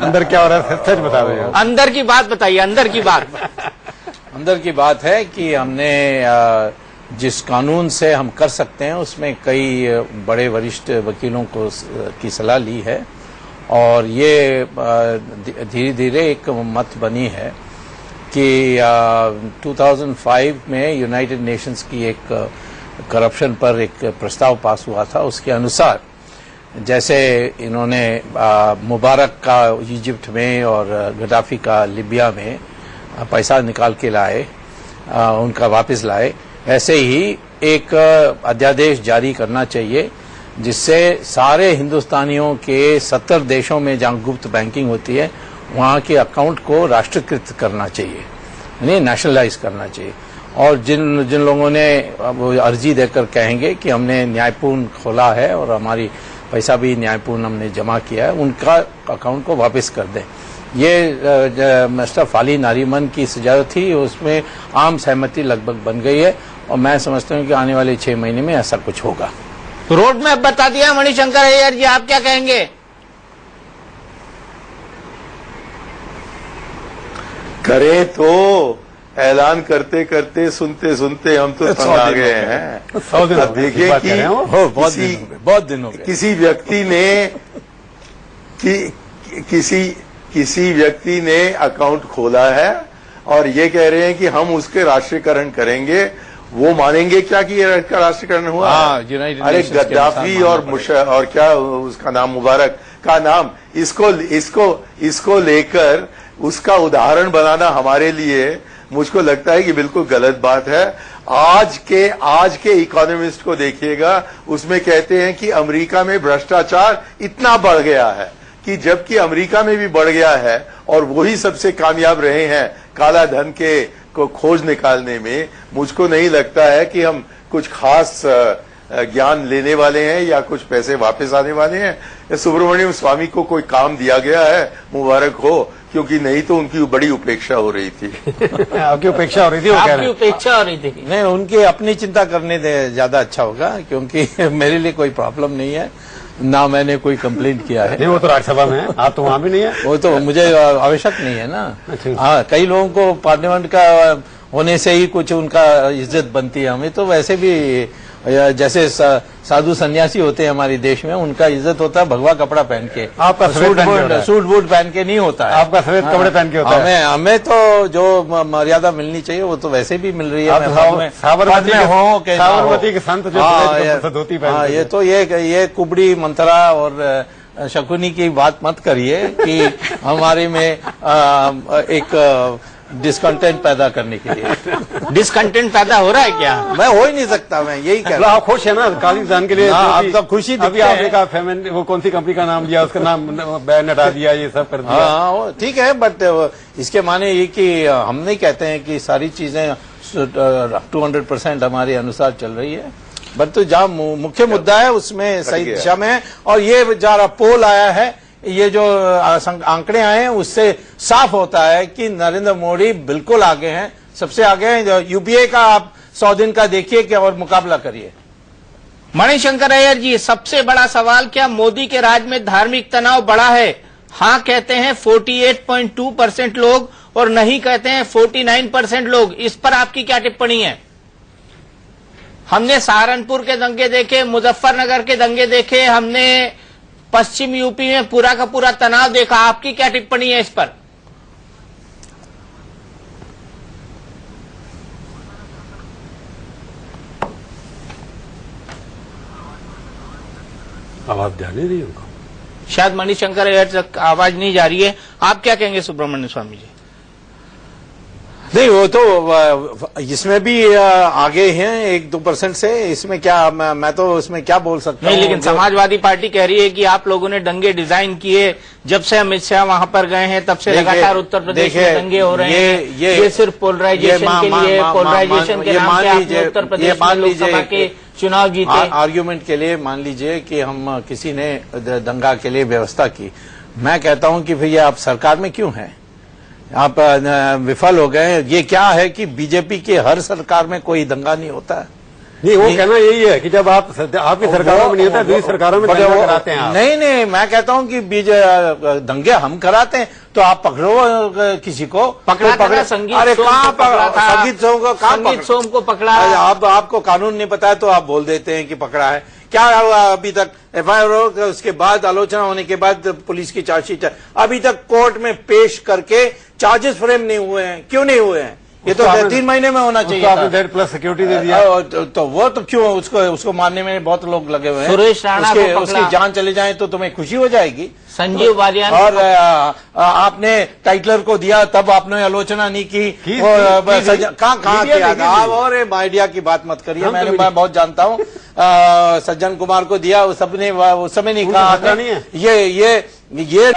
अंदर क्या हो रहा है, सच बता दो। अंदर की बात बताइए, अंदर की बात। अंदर की बात है कि हमने जिस कानून से हम कर सकते हैं उसमें कई बड़े वरिष्ठ वकीलों को की सलाह ली है, और ये धीरे धीरे एक मत बनी है कि 2005 में यूनाइटेड नेशंस की एक करप्शन पर एक प्रस्ताव पास हुआ था। उसके अनुसार जैसे इन्होंने मुबारक का इजिप्ट में और गद्दाफी का लिबिया में पैसा निकाल के लाए, उनका वापस लाए, ऐसे ही एक अध्यादेश जारी करना चाहिए जिससे सारे हिंदुस्तानियों के 70 देशों में जहां गुप्त बैंकिंग होती है वहां के अकाउंट को राष्ट्रीयकृत करना चाहिए, यानी नेशनलाइज करना चाहिए। और जिन जिन लोगों ने वो अर्जी देकर कहेंगे कि हमने न्यायपूर्ण खोला है और हमारी पैसा भी न्यायपूर्ण हमने जमा किया है, उनका अकाउंट को वापस कर दें। ये मिस्टर फाली नारीमन की सुझाव थी, उसमें आम सहमति लगभग बन गई है, और मैं समझता हूं कि आने वाले 6 महीने में ऐसा कुछ होगा। रोड मैप बता दिया मणिशंकर अय्यर जी, आप क्या कहेंगे? करें तो ऐलान करते करते सुनते सुनते हम तो तंग आ गए हैं। अब देखिए कि बहुत दिन हो गए किसी व्यक्ति ने किसी व्यक्ति ने अकाउंट खोला है और ये कह रहे हैं कि हम उसके राष्ट्रीयकरण करेंगे। वो मानेंगे क्या कि ये राष्ट्रीयकरण हुआ? अरे गद्दाफी और क्या उसका नाम, मुबारक का नाम, इसको लेकर उसका उदाहरण बनाना हमारे लिए मुझको लगता है कि बिल्कुल गलत बात है। आज के इकोनॉमिस्ट को देखिएगा, उसमें कहते हैं कि अमेरिका में भ्रष्टाचार इतना बढ़ गया है कि जबकि अमेरिका में भी बढ़ गया है और वही सबसे कामयाब रहे हैं काला धन को खोज निकालने में, मुझको नहीं लगता है कि हम कुछ खास ज्ञान लेने वाले हैं या कुछ पैसे वापस आने वाले हैं। सुब्रमण्यम स्वामी को कोई काम दिया गया है, मुबारक हो, क्योंकि नहीं तो उनकी बड़ी उपेक्षा हो रही थी। आपकी उपेक्षा हो रही थी, आपकी उपेक्षा हो रही थी। नहीं, उनकी अपनी चिंता करने दे ज्यादा अच्छा होगा, क्योंकि मेरे लिए कोई प्रॉब्लम नहीं है, ना मैंने कोई कंप्लेंट किया है। नहीं, वो तो राज्यसभा में है, आप तो वहां भी नहीं है। वो तो मुझे आवश्यक नहीं है ना। हाँ, कई लोगों को पार्लियामेंट का होने से ही कुछ उनका इज्जत बनती है, हमें तो वैसे भी जैसे साधु सन्यासी होते हैं हमारे देश में, उनका इज्जत होता है भगवा कपड़ा पहन के, आपका सूट बूट पहन के नहीं होता है, आपका सफेद कपड़े पहन के होता है। हमें तो जो मर्यादा मिलनी चाहिए वो तो वैसे भी मिल रही है। साबरमती के संत जो धोती पहनते, ये तो ये कुबड़ी मंत्रा और शकुनी की बात मत करिए कि हमारे में एक डिस्कंटेंट पैदा करने के लिए। डिस्कंटेंट पैदा हो रहा है क्या? मैं हो ही नहीं सकता, मैं यही कह रहा हूँ। आप खुश है ना कालिदान के लिए? आप तो खुशी अभी आपने कहा फेमिन, वो कौन सी कंपनी का नाम लिया, उसका नाम बैन हटा दिया, ये सब कर दिया। हाँ ठीक है, बट इसके माने ये कि हम नहीं कहते हैं कि सारी चीजें 200% हमारे अनुसार चल रही है, बट तो जहाँ मुख्य मुद्दा है उसमें सही दिशा में है। और ये जरा पोल आया है, ये जो आंकड़े आए हैं उससे साफ होता है कि नरेंद्र मोदी बिल्कुल आगे हैं, सबसे आगे हैं। यूपीए का आप 100 दिन का देखिए कि और मुकाबला करिए। मणिशंकर अय्यर जी, सबसे बड़ा सवाल, क्या मोदी के राज में धार्मिक तनाव बढ़ा है? हाँ कहते हैं 48.2% लोग और नहीं कहते हैं 49% लोग। इस पर आपकी क्या टिप्पणी है? हमने सहारनपुर के दंगे देखे, मुजफ्फरनगर के दंगे देखे, हमने पश्चिम यूपी में पूरा का पूरा तनाव देखा, आपकी क्या टिप्पणी है इस पर? आवाज जा नहीं रही उनको, शायद मणिशंकर अय्यर तक आवाज नहीं जा रही है। आप क्या कहेंगे सुब्रमण्य स्वामी जी? नहीं, वो तो इसमें भी आगे हैं 1-2% से, इसमें क्या मैं तो इसमें क्या बोल सकता हूँ। नहीं, लेकिन समाजवादी पार्टी कह रही है कि आप लोगों ने दंगे डिजाइन किए, जब से अमित शाह वहां पर गए हैं तब से लगातार उत्तर प्रदेश में दंगे हो रहे हैं। ये सिर्फ पोलराइजेशन के लिए, पोलराइजेशन के नाम पे आपने उत्तर प्रदेश में लोकसभा के चुनाव जीते। आर्ग्यूमेंट के लिए मान लीजिए कि हम किसी ने दंगा के लिए व्यवस्था की, मैं कहता हूँ कि भैया आप सरकार में क्यों हैं, आप विफल हो गए। ये क्या है कि बीजेपी के हर सरकार में कोई दंगा नहीं होता है। नहीं, वो कहना यही है कि जब आपकी सरकारों में नहीं होता, दूसरी सरकारों में दंगा कराते हैं आप। नहीं, मैं कहता हूँ कि दंगे हम कराते हैं तो आप पकड़ो किसी को। पकड़ा संगीत, अरे कहाँ संगीत सोम को, संगीत सोम को पकड़ा। आपको कानून नहीं पता है तो आप बोल देते हैं कि पकड़ा है। क्या हुआ अभी तक? एफआईआर हो, उसके बाद आलोचना होने के बाद पुलिस की चार्जशीट है, अभी तक कोर्ट में पेश करके चार्जेस फ्रेम नहीं हुए हैं। क्यों नहीं हुए हैं? ये तो 3 महीने में होना चाहिए। आपने $100+ सिक्योरिटी दे दिया तो वो तो क्यों उसको मारने में बहुत लोग लगे हुए हैं। सुरेश राणा उसकी जान चले जाए तो तुम्हें खुशी हो जाएगी। संजीव वालियान और आपने टाइटलर को दिया तब आपने आलोचना नहीं की। कहाँ किया था आप? और मीडिया की बात मत करिए, मैं बहुत जानता हूँ। सज्जन कुमार को दिया, उस समय नहीं कहा। ये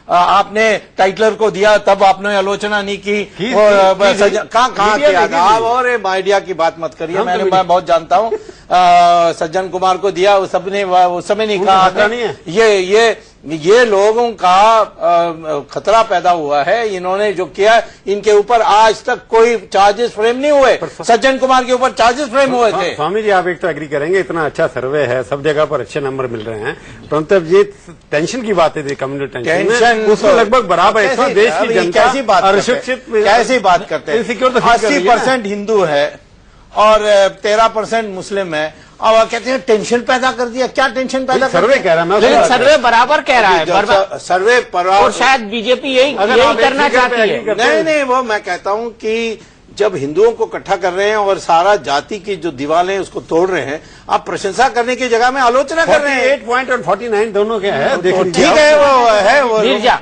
आपने टाइटलर को दिया तब आपने आलोचना नहीं की। कहाँ किया था आप? और मीडिया की बात मत करिए, मैं बहुत जानता हूँ। सज्जन कुमार को दिया, उस समय नहीं कहा। ये लोगों का खतरा पैदा हुआ है। इन्होंने जो किया, इनके ऊपर आज तक कोई चार्जेस फ्रेम नहीं हुए। सज्जन कुमार के ऊपर चार्जेस फ्रेम हुए थे। स्वामी जी, आप एक तो एग्री करेंगे, इतना अच्छा सर्वे है, सब जगह पर अच्छे नंबर मिल रहे हैं, परंतु अब ये टेंशन की बात है, कम्युनिटी टेंशन उसको लगभग बराबर है। देश की जनता कैसी बात करते हैं? 80% हिंदू है और 13% मुस्लिम है, और कहते हैं टेंशन पैदा कर दिया। क्या टेंशन पैदा? सर्वे कह रहा है, लेकिन सर्वे बराबर कह रहा है, सर्वे और शायद बीजेपी यही करना चाहती है। नहीं, वो मैं कहता हूं कि जब हिंदुओं को इकट्ठा कर रहे हैं और सारा जाति की जो दीवारें उसको तोड़ रहे हैं, आप प्रशंसा करने की जगह में आलोचना कर रहे हैं। 8 पॉइंट और 49 दोनों क्या है? ठीक है, वो है वो मिर्जा।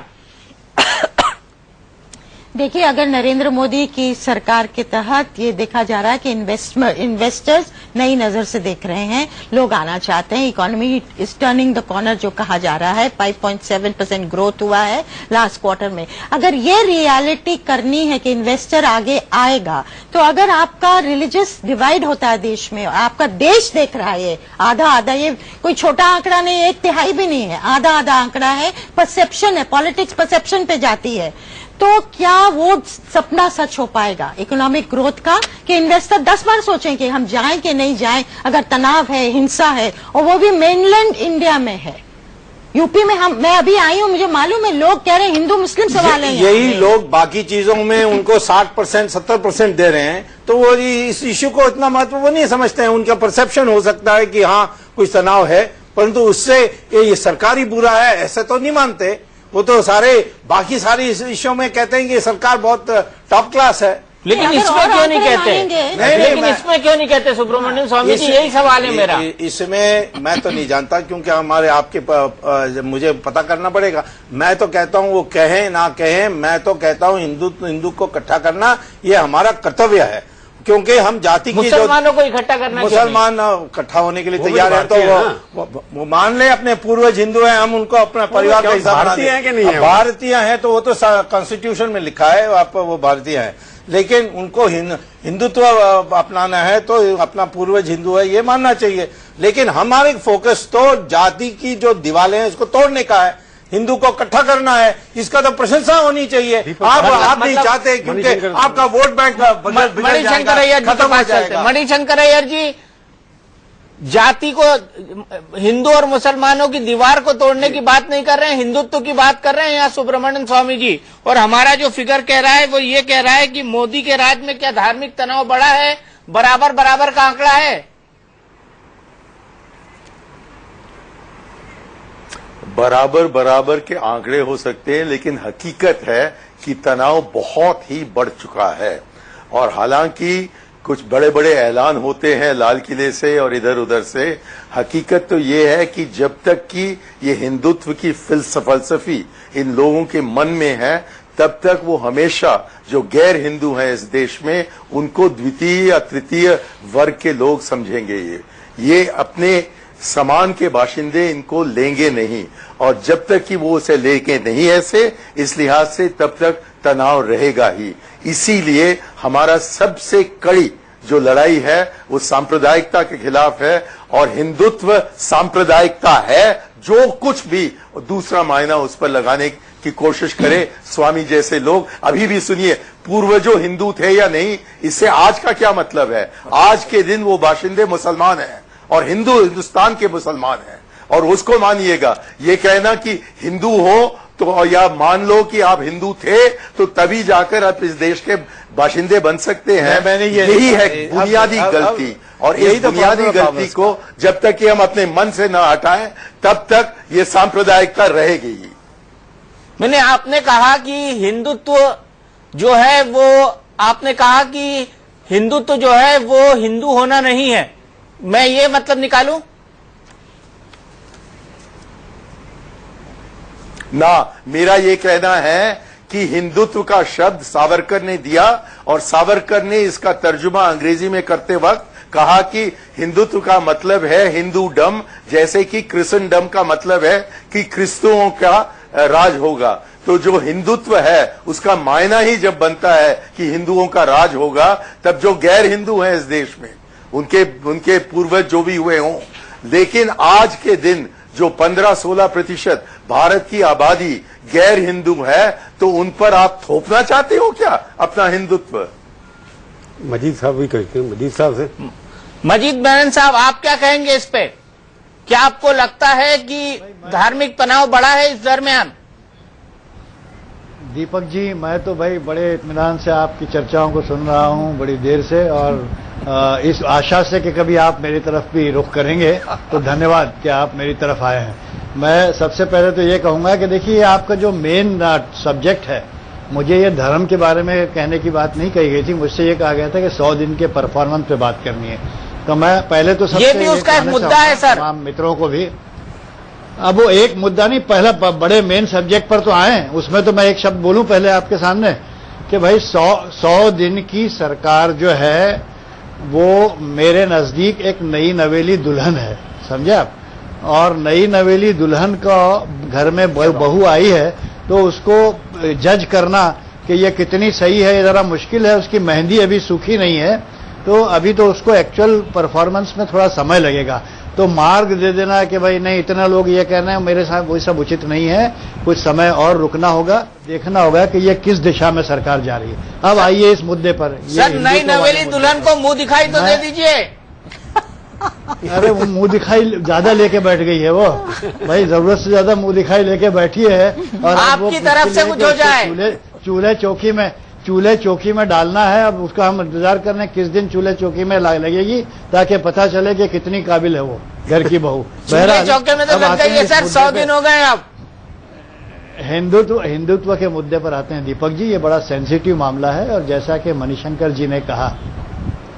देखिए, अगर नरेंद्र मोदी की सरकार के तहत ये देखा जा रहा है कि इन्वेस्टर्स नई नजर से देख रहे हैं, लोग आना चाहते हैं, economy is turning the corner जो कहा जा रहा है, 5.7% ग्रोथ हुआ है लास्ट क्वार्टर में। अगर ये रियलिटी करनी है कि इन्वेस्टर आगे आएगा, तो अगर आपका रिलीजियस डिवाइड होता है देश में, आपका देश देख रहा है, ये आधा, ये कोई छोटा आंकड़ा नहीं, 1/3 भी नहीं है, आधा आंकड़ा है, परसेप्शन है, पॉलिटिक्स परसेप्शन पे जाती है, तो क्या वो सपना सच हो पाएगा इकोनॉमिक ग्रोथ का कि इन्वेस्टर 10 बार सोचें कि हम जाएं कि नहीं जाएं, अगर तनाव है, हिंसा है, और वो भी मेनलैंड इंडिया में है। यूपी में मैं अभी आई हूँ, मुझे मालूम है लोग कह रहे हैं हिंदू मुस्लिम सवाल है। यही लोग बाकी चीजों में उनको 60% 70% दे रहे हैं, तो वो इस इश्यू को इतना महत्व वो नहीं समझते हैं। उनका परसेप्शन हो सकता है कि हाँ कुछ तनाव है, परंतु उससे ये सरकारी बुरा है ऐसे तो नहीं मानते। वो तो सारे बाकी सारी इश्यू में कहते हैं कि सरकार बहुत टॉप क्लास है। लेकिन इसमें क्यों नहीं कहते? लेकिन इसमें क्यों नहीं कहते सुब्रमण्यम स्वामी जी? यही सवाल है मेरा। इसमें मैं तो नहीं जानता, क्योंकि हमारे आपके मुझे पता करना पड़ेगा। मैं तो कहता हूं वो कहें ना कहें, मैं तो कहता हूं हिंदू को इकट्ठा करना ये हमारा कर्तव्य है, क्योंकि हम जाति की मुसलमानों को इकट्ठा करना, मुसलमान इकट्ठा होने के लिए तैयार है, तो वो मान ले अपने पूर्वज हिंदू हैं, हम उनको अपना परिवार का हिस्सा बना दें। भारतीय हैं तो वो तो कॉन्स्टिट्यूशन में लिखा है आप वो भारतीय हैं, लेकिन उनको हिंदुत्व अपनाना है तो अपना पूर्वज हिंदू है ये मानना चाहिए। लेकिन हमारे फोकस तो जाति की जो दीवारें हैं उसको तोड़ने का है, हिंदू को इकट्ठा करना है, इसका तो प्रशंसा होनी चाहिए। आप नहीं चाहते क्योंकि आपका वोट बैंक मणिशंकर अय्यर खत्म हो जाएगा। मणिशंकर अय्यर जी, जाति को, हिंदू और मुसलमानों की दीवार को तोड़ने की बात नहीं कर रहे हैं, हिंदुत्व की बात कर रहे हैं यहाँ सुब्रमण्यम स्वामी जी। और हमारा जो फिगर कह रहा है वो ये कह रहा है कि मोदी के राज में क्या धार्मिक तनाव बढ़ा है? बराबर बराबर का आंकड़ा है। बराबर बराबर के आंकड़े हो सकते हैं, लेकिन हकीकत है कि तनाव बहुत ही बढ़ चुका है। और हालांकि कुछ बड़े बड़े ऐलान होते हैं लाल किले से और इधर उधर से, हकीकत तो ये है कि जब तक कि ये हिंदुत्व की फिलसफी इन लोगों के मन में है, तब तक वो हमेशा जो गैर हिंदू हैं इस देश में उनको द्वितीय या तृतीय वर्ग के लोग समझेंगे। ये अपने समान के बाशिंदे इनको लेंगे नहीं, और जब तक कि वो उसे लेके नहीं ऐसे, इस लिहाज से तब तक तनाव रहेगा ही। इसीलिए हमारा सबसे कड़ी जो लड़ाई है वो सांप्रदायिकता के खिलाफ है, और हिंदुत्व सांप्रदायिकता है। जो कुछ भी दूसरा मायना उस पर लगाने की कोशिश करे स्वामी जैसे लोग, अभी भी सुनिए, पूर्वजों हिंदू थे या नहीं, इससे आज का क्या मतलब है? आज के दिन वो बाशिंदे मुसलमान हैं और हिंदू हिंदुस्तान के मुसलमान हैं, और उसको मानिएगा। ये कहना कि हिंदू हो तो या मान लो कि आप हिंदू थे तो तभी जाकर आप इस देश के बाशिंदे बन सकते हैं, यही है बुनियादी गलती। और इस बुनियादी गलती को जब तक कि हम अपने मन से न हटाएं तब तक ये सांप्रदायिकता रहेगी। मैंने आपने कहा कि हिंदुत्व जो है वो, आपने कहा कि हिंदुत्व जो है वो हिंदू होना नहीं है, मैं ये मतलब निकालूं? ना, मेरा ये कहना है कि हिंदुत्व का शब्द सावरकर ने दिया, और सावरकर ने इसका तर्जुमा अंग्रेजी में करते वक्त कहा कि हिंदुत्व का मतलब है हिंदूडम, जैसे कि क्रिश्चियनडम का मतलब है कि क्रिस्तुओं का राज होगा। तो जो हिंदुत्व है उसका मायना ही जब बनता है कि हिंदुओं का राज होगा, तब जो गैर हिंदू हैं इस देश में उनके पूर्वज जो भी हुए हों, लेकिन आज के दिन जो 15-16% भारत की आबादी गैर हिंदू है, तो उन पर आप थोपना चाहते हो क्या अपना हिंदुत्व? मजीद साहब भी कहते हैं, मजीद साहब से। मजीद मेनन साहब, आप क्या कहेंगे इस पे? क्या आपको लगता है कि धार्मिक तनाव बढ़ा है इस दरमियान? दीपक जी, मैं तो भाई बड़े इत्मीनान से आपकी चर्चाओं को सुन रहा हूं बड़ी देर से, और इस आशा से कि कभी आप मेरी तरफ भी रुख करेंगे, तो धन्यवाद कि आप मेरी तरफ आए हैं। मैं सबसे पहले तो ये कहूंगा कि देखिए, आपका जो मेन सब्जेक्ट है, मुझे ये धर्म के बारे में कहने की बात नहीं कही गई थी। मुझसे ये कहा गया था कि 100 दिन के परफॉर्मेंस पे बात करनी है। तो मैं पहले तो सबसे ये भी उसका एक मुद्दा है सर, तमाम मित्रों को भी। अब वो एक मुद्दा नहीं, पहला बड़े मेन सब्जेक्ट पर तो आए। उसमें तो मैं एक शब्द बोलूं पहले आपके सामने कि भाई 100 दिन की सरकार जो है वो मेरे नजदीक एक नई नवेली दुल्हन है, समझे आप। और नई नवेली दुल्हन का घर में बहू आई है, तो उसको जज करना कि ये कितनी सही है ये जरा मुश्किल है। उसकी मेहंदी अभी सूखी नहीं है, तो अभी तो उसको एक्चुअल परफॉर्मेंस में थोड़ा समय लगेगा। तो मार्ग दे देना कि भाई नहीं, इतना लोग ये कहना है मेरे साथ, वो सब उचित नहीं है। कुछ समय और रुकना होगा, देखना होगा कि ये किस दिशा में सरकार जा रही है। अब आइए इस मुद्दे पर। सर, नई नवेली दुल्हन को मुंह दिखाई तो दे दीजिए। अरे वो मुंह दिखाई ज्यादा लेके बैठ गई है वो भाई, जरूरत से ज्यादा मुंह दिखाई लेके बैठी है। और आपकी तरफ से कुछ हो जाए, चूल्हे चौकी में डालना है। अब उसका हम इंतजार कर रहे हैं किस दिन चूल्हे चौकी में लगेगी, ताकि पता चले कि कितनी काबिल है वो घर की बहू। चूल्हे चौके में तो लग गई है सर, 100 दिन हो गए अब। हिंदुत्व के मुद्दे पर आते हैं दीपक जी, ये बड़ा सेंसिटिव मामला है। और जैसा कि मणिशंकर जी ने कहा,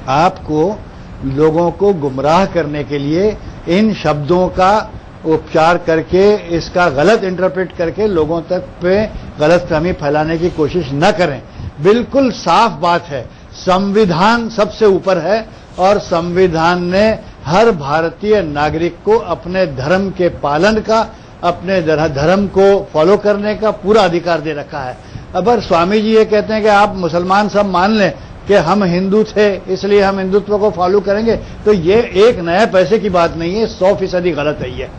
आपको लोगों को गुमराह करने के लिए इन शब्दों का उपचार करके, इसका गलत इंटरप्रेट करके लोगों तक पे गलतफहमी फैलाने की कोशिश न करें। बिल्कुल साफ बात है, संविधान सबसे ऊपर है और संविधान ने हर भारतीय नागरिक को अपने धर्म के पालन का, अपने धर्म को फॉलो करने का पूरा अधिकार दे रखा है। अगर स्वामी जी ये कहते हैं कि आप मुसलमान सब मान लें कि हम हिंदू थे इसलिए हम हिंदुत्व को फॉलो करेंगे, तो ये एक नया पैसे की बात नहीं है, 100% गलत है। ये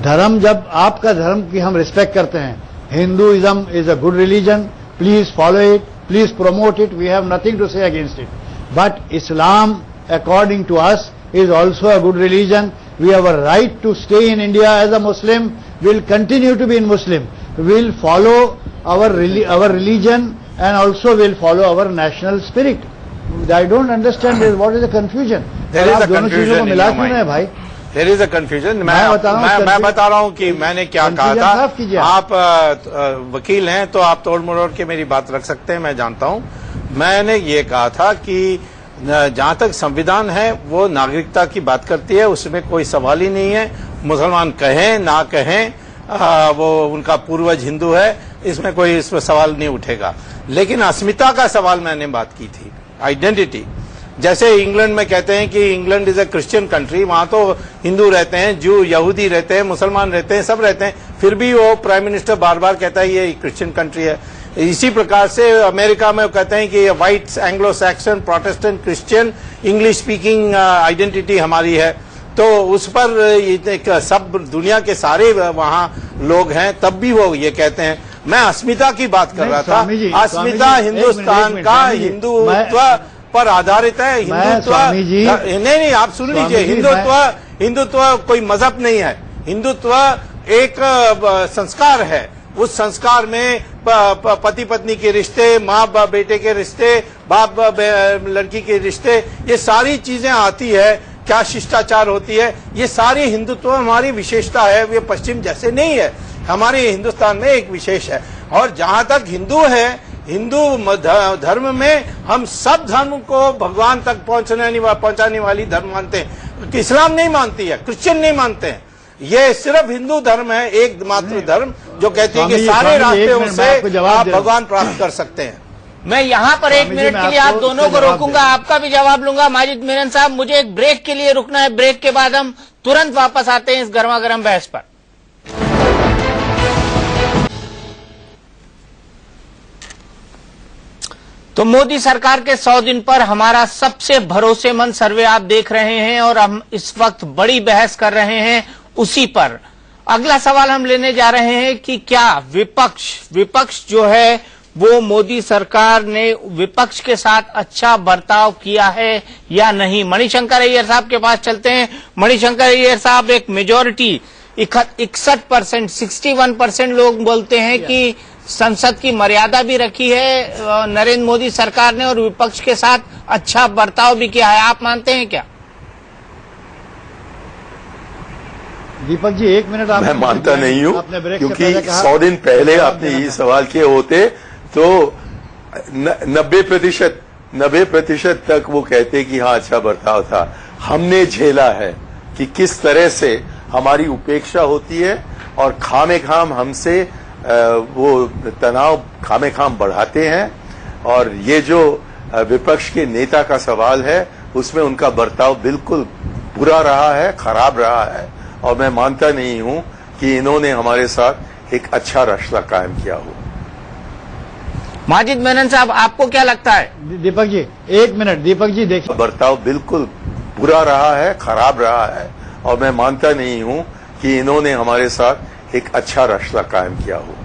धर्म, जब आपका धर्म की हम रिस्पेक्ट करते हैं, Hinduism is a good religion, please follow it, please promote it, we have nothing to say against it. But Islam according to us is also a good religion. We have a right to stay in India as a Muslim. We'll continue to be in Muslim. We'll follow our religion and also we'll follow our national spirit. I don't understand this. What is the confusion? There is a confusion in your mind. भाई? There is a confusion. मैं बता रहा हूँ कि मैंने क्या कहा था। आप वकील हैं तो आप तोड़ मरोड़ के मेरी बात रख सकते हैं, मैं जानता हूँ। मैंने ये कहा था कि जहां तक संविधान है वो नागरिकता की बात करती है, उसमें कोई सवाल ही नहीं है। मुसलमान कहें ना कहें, वो उनका पूर्वज हिंदू है, इसमें कोई इसमें सवाल नहीं उठेगा। लेकिन अस्मिता का सवाल मैंने बात की थी, आइडेंटिटी। जैसे इंग्लैंड में कहते हैं कि England is a Christian country, वहां तो हिंदू रहते हैं, जू यहूदी रहते हैं, मुसलमान रहते हैं, सब रहते हैं, फिर भी वो प्राइम मिनिस्टर बार बार कहता है ये क्रिश्चियन कंट्री है। इसी प्रकार से अमेरिका में वो कहते हैं कि white Anglo Saxon Protestant Christian English speaking identity हमारी है। तो उस पर सब दुनिया के सारे वहां लोग हैं, तब भी वो ये कहते हैं। मैं अस्मिता की बात कर रहा था। अस्मिता हिंदुस्तान का हिंदुत्व पर आधारित है। हिंदुत्व नहीं, आप सुन लीजिए, हिंदुत्व कोई मजहब नहीं है। हिंदुत्व एक संस्कार है। उस संस्कार में पति पत्नी के रिश्ते, माँ बाप बेटे के रिश्ते, बाप लड़की के रिश्ते, ये सारी चीजें आती है। क्या शिष्टाचार होती है, ये सारी हिंदुत्व हमारी विशेषता है। ये पश्चिम जैसे नहीं है, हमारे हिंदुस्तान में एक विशेष है। और जहां तक हिंदू है, हिंदू धर्म में हम सब धर्म को भगवान तक पहुंचाने वाली धर्म मानते हैं। इस्लाम नहीं मानती है, क्रिश्चियन नहीं मानते हैं। ये सिर्फ हिंदू धर्म है, एकमात्र धर्म जो कहती है कि सारे रास्ते से आप भगवान प्राप्त कर सकते हैं। मैं यहाँ पर 1 मिनट के लिए आप दोनों को रोकूंगा, आपका भी जवाब लूंगा। माजिद मेनन साहब, मुझे एक ब्रेक के लिए रुकना है, ब्रेक के बाद हम तुरंत वापस आते हैं इस गर्मागर्म बहस पर। तो मोदी सरकार के 100 दिन पर हमारा सबसे भरोसेमंद सर्वे आप देख रहे हैं और हम इस वक्त बड़ी बहस कर रहे हैं उसी पर। अगला सवाल हम लेने जा रहे हैं कि क्या विपक्ष जो है वो मोदी सरकार ने विपक्ष के साथ अच्छा बर्ताव किया है या नहीं। मणिशंकर अय्यर साहब के पास चलते हैं। मणिशंकर अय्यर साहब, एक मेजोरिटी 61%, 61% लोग बोलते हैं कि संसद की मर्यादा भी रखी है नरेंद्र मोदी सरकार ने और विपक्ष के साथ अच्छा बर्ताव भी किया है। आप मानते हैं क्या? दीपक जी 1 मिनट। मैं मानता नहीं हूं, क्योंकि 100 दिन पहले आपने ये सवाल किए होते तो 90% तक वो कहते कि हाँ अच्छा बर्ताव था। हमने झेला है कि किस तरह से हमारी उपेक्षा होती है और खामेखाम हमसे वो तनाव खामेखाम बढ़ाते हैं। और ये जो विपक्ष के नेता का सवाल है उसमें उनका बर्ताव बिल्कुल बुरा रहा है, खराब रहा है। और मैं मानता नहीं हूं कि इन्होंने हमारे साथ एक अच्छा रिश्ता कायम किया हो। माजिद मेनन साहब, आपको क्या लगता है? दीपक जी 1 मिनट। दीपक जी देखिए, बर्ताव बिल्कुल बुरा रहा है, खराब रहा है। और मैं मानता नहीं हूं कि इन्होंने हमारे साथ एक अच्छा रिश्ता कायम किया हो।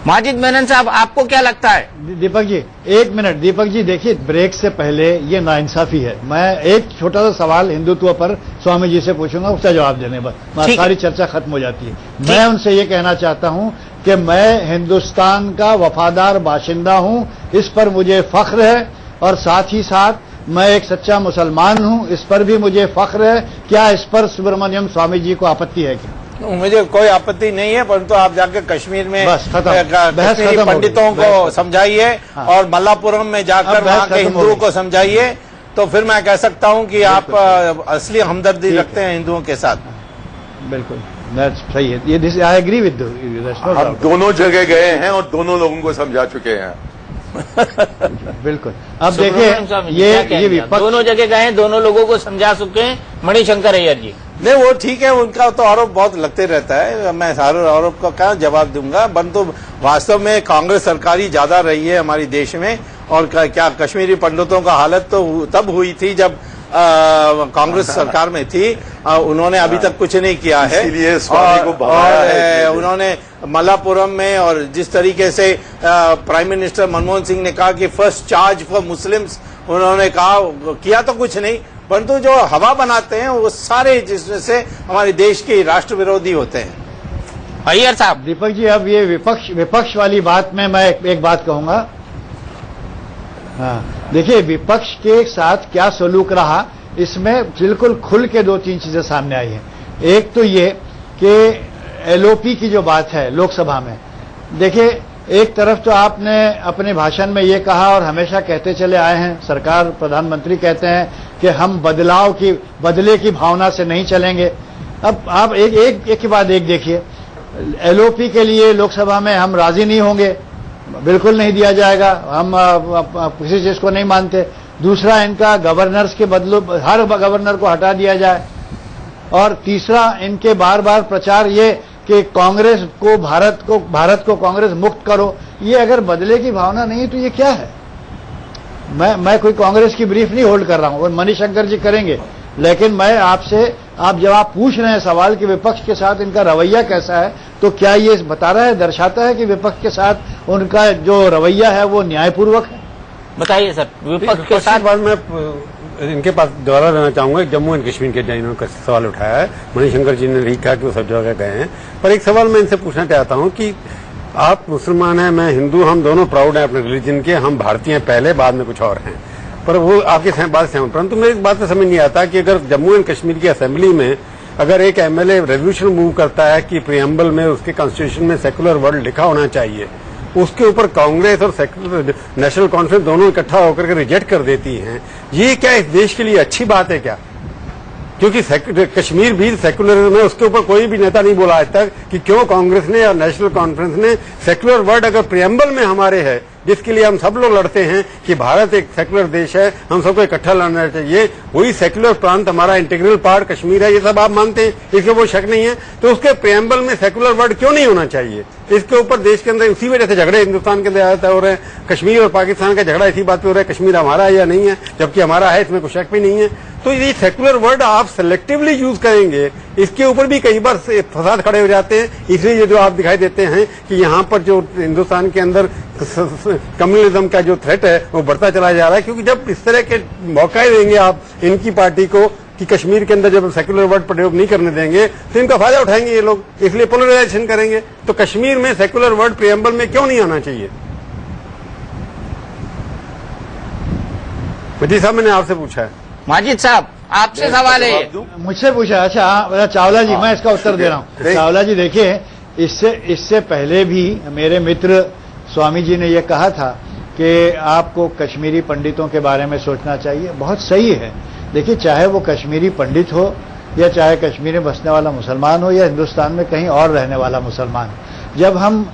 माजिद मेनन साहब, आपको क्या लगता है? दीपक जी, एक मिनट। दीपक जी देखिए, ब्रेक से पहले ये नाइंसाफी है। मैं एक छोटा सा सवाल हिंदुत्व पर स्वामी जी से पूछूंगा, उसका जवाब देने पर सारी चर्चा खत्म हो जाती है। मैं उनसे ये कहना चाहता हूं कि मैं हिंदुस्तान का वफादार बाशिंदा हूं, इस पर मुझे फख्र है, और साथ ही साथ मैं एक सच्चा मुसलमान हूं, इस पर भी मुझे फख्र है। क्या इस पर सुब्रमण्यम स्वामी जी को आपत्ति है क्या? मुझे कोई आपत्ति नहीं है, परंतु आप जाकर कश्मीर में कश्मीरी पंडितों को समझाइए और मल्लापुरम में जाकर वहाँ के हिंदुओं को समझाइए, तो फिर मैं कह सकता हूँ कि आप असली हमदर्दी रखते हैं हिंदुओं के साथ। बिल्कुल सही है, ये आई एग्री विद। हम दोनों जगह गए हैं और दोनों लोगों को समझा चुके हैं। बिल्कुल। अब देखिए, ये विपक्ष दोनों जगह गए, दोनों लोगों को समझा चुके हैं। मणिशंकर अय्यर जी, नहीं वो ठीक है, उनका तो आरोप बहुत लगते रहता है, मैं सारे आरोप का क्या जवाब दूंगा। परंतु वास्तव में कांग्रेस सरकार ही ज्यादा रही है हमारी देश में, और क्या कश्मीरी पंडितों का हालत तो तब हुई थी जब कांग्रेस सरकार में थी। उन्होंने अभी तक कुछ नहीं किया है, इसलिए स्वामी को भगाया है। उन्होंने मल्लापुरम में, और जिस तरीके से प्राइम मिनिस्टर मनमोहन सिंह ने कहा कि फर्स्ट चार्ज फॉर मुस्लिम्स, उन्होंने कहा, किया तो कुछ नहीं, परंतु जो हवा बनाते हैं वो सारे जिससे हमारे देश के राष्ट्र विरोधी होते हैं। अय्यर साहब। दीपक जी, अब ये विपक्ष वाली बात में मैं एक बात कहूंगा। हाँ, देखिए, विपक्ष के साथ क्या सलूक रहा, इसमें बिल्कुल खुल के 2-3 चीजें सामने आई हैं। एक तो ये कि एलओपी की जो बात है लोकसभा में, देखिए, एक तरफ तो आपने अपने भाषण में ये कहा और हमेशा कहते चले आए हैं, सरकार प्रधानमंत्री कहते हैं कि हम बदले की भावना से नहीं चलेंगे। अब आप एक के बाद एक देखिए, एलओपी के लिए लोकसभा में हम राजी नहीं होंगे, बिल्कुल नहीं दिया जाएगा, हम किसी चीज को नहीं मानते। दूसरा, इनका गवर्नर्स के बदलो हर गवर्नर को हटा दिया जाए। और तीसरा, इनके बार बार प्रचार ये कि कांग्रेस को भारत को कांग्रेस मुक्त करो। ये अगर बदले की भावना नहीं है तो ये क्या है? मैं कोई कांग्रेस की ब्रीफ नहीं होल्ड कर रहा हूं, और मणिशंकर जी करेंगे, लेकिन मैं आपसे, आप जब आप पूछ रहे हैं सवाल कि विपक्ष के साथ इनका रवैया कैसा है, तो क्या ये बता रहा है, दर्शाता है कि विपक्ष के साथ उनका जो रवैया है वो न्यायपूर्वक है? बताइए सर, विपक्ष के साथ। बाद में इनके पास दोबारा रहना चाहूंगा, जम्मू एंड कश्मीर के इन्होंने सवाल उठाया है। मणिशंकर जी ने नहीं कहा कि वो सब जगह गए हैं, पर एक सवाल मैं इनसे पूछना चाहता हूं कि आप मुसलमान हैं, मैं हिंदू, हम दोनों प्राउड हैं अपने रिलीजन के, हम भारतीय हैं पहले, बाद में कुछ और हैं, पर वो आपकी बात सहमत। परंतु मेरी इस बात से समझ नहीं आता कि अगर जम्मू एंड कश्मीर की असेंबली में अगर एक एमएलए रेजोल्यूशन मूव करता है कि प्रियम्बल में उसके कॉन्स्टिट्यूशन में सेकुलर वर्ड लिखा होना चाहिए, उसके ऊपर कांग्रेस और नेशनल कॉन्फ्रेंस दोनों इकट्ठा होकर के रिजेक्ट कर देती हैं, ये क्या इस देश के लिए अच्छी बात है क्या? क्योंकि कश्मीर भी सेकुलरिज्म है, उसके ऊपर कोई भी नेता नहीं बोला आज तक कि क्यों कांग्रेस ने और नेशनल कॉन्फ्रेंस ने सेकुलर वर्ड अगर प्रियम्बल में हमारे है, जिसके लिए हम सब लोग लड़ते हैं कि भारत एक सेकुलर देश है, हम सबको इकट्ठा लड़ना चाहिए, वही सेकुलर प्रांत हमारा इंटीग्रल पार्ट कश्मीर है, ये सब आप मानते हैं, इसमें कोई शक नहीं है, तो उसके प्रियम्बल में सेकुलर वर्ड क्यों नहीं होना चाहिए? इसके ऊपर देश के अंदर उसी वजह से झगड़े हिंदुस्तान के अंदर ज्यादातर हो रहे हैं। कश्मीर और पाकिस्तान का झगड़ा इसी बात पे हो रहा है, कश्मीर हमारा है या नहीं है, जबकि हमारा है, इसमें कोई शक भी नहीं है। तो ये सेकुलर वर्ड आप सेलेक्टिवली यूज करेंगे, इसके ऊपर भी कई बार फसाद खड़े हो जाते हैं। इसलिए ये जो आप दिखाई देते हैं कि यहाँ पर जो हिंदुस्तान के अंदर कम्युनिज्म का जो थ्रेट है वो बढ़ता चला जा रहा है, क्योंकि जब इस तरह के मौका देंगे आप इनकी पार्टी को कि कश्मीर के अंदर जब सेकुलर वर्ड प्रयोग नहीं करने देंगे तो इनका फायदा उठाएंगे ये लोग, इसलिए पोलराइजेशन करेंगे। तो कश्मीर में सेकुलर वर्ड प्रियम्बल में क्यों नहीं आना चाहिए? वजी साहब, मैंने आपसे पूछा है। माजिद साहब, आपसे सवाल है। मुझसे पूछा? अच्छा, चावला जी, मैं इसका उत्तर दे रहा हूँ। चावला जी, देखिए, इससे पहले भी मेरे मित्र स्वामी जी ने यह कहा था कि आपको कश्मीरी पंडितों के बारे में सोचना चाहिए। बहुत सही है। देखिए, चाहे वो कश्मीरी पंडित हो या चाहे कश्मीर में बसने वाला मुसलमान हो या हिंदुस्तान में कहीं और रहने वाला मुसलमान, जब हम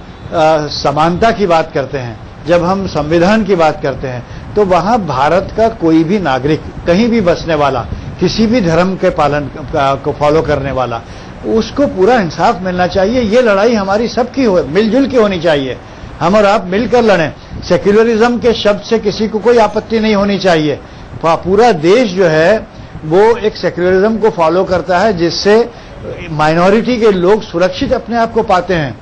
समानता की बात करते हैं, जब हम संविधान की बात करते हैं, तो वहां भारत का कोई भी नागरिक, कहीं भी बसने वाला, किसी भी धर्म के पालन को फॉलो करने वाला, उसको पूरा इंसाफ मिलना चाहिए। ये लड़ाई हमारी सबकी हो, मिलजुल की होनी चाहिए। हम और आप मिलकर लड़ें। सेक्युलरिज्म के शब्द से किसी को कोई आपत्ति नहीं होनी चाहिए। पूरा देश जो है वो एक सेक्युलरिज्म को फॉलो करता है, जिससे माइनॉरिटी के लोग सुरक्षित अपने आप को पाते हैं।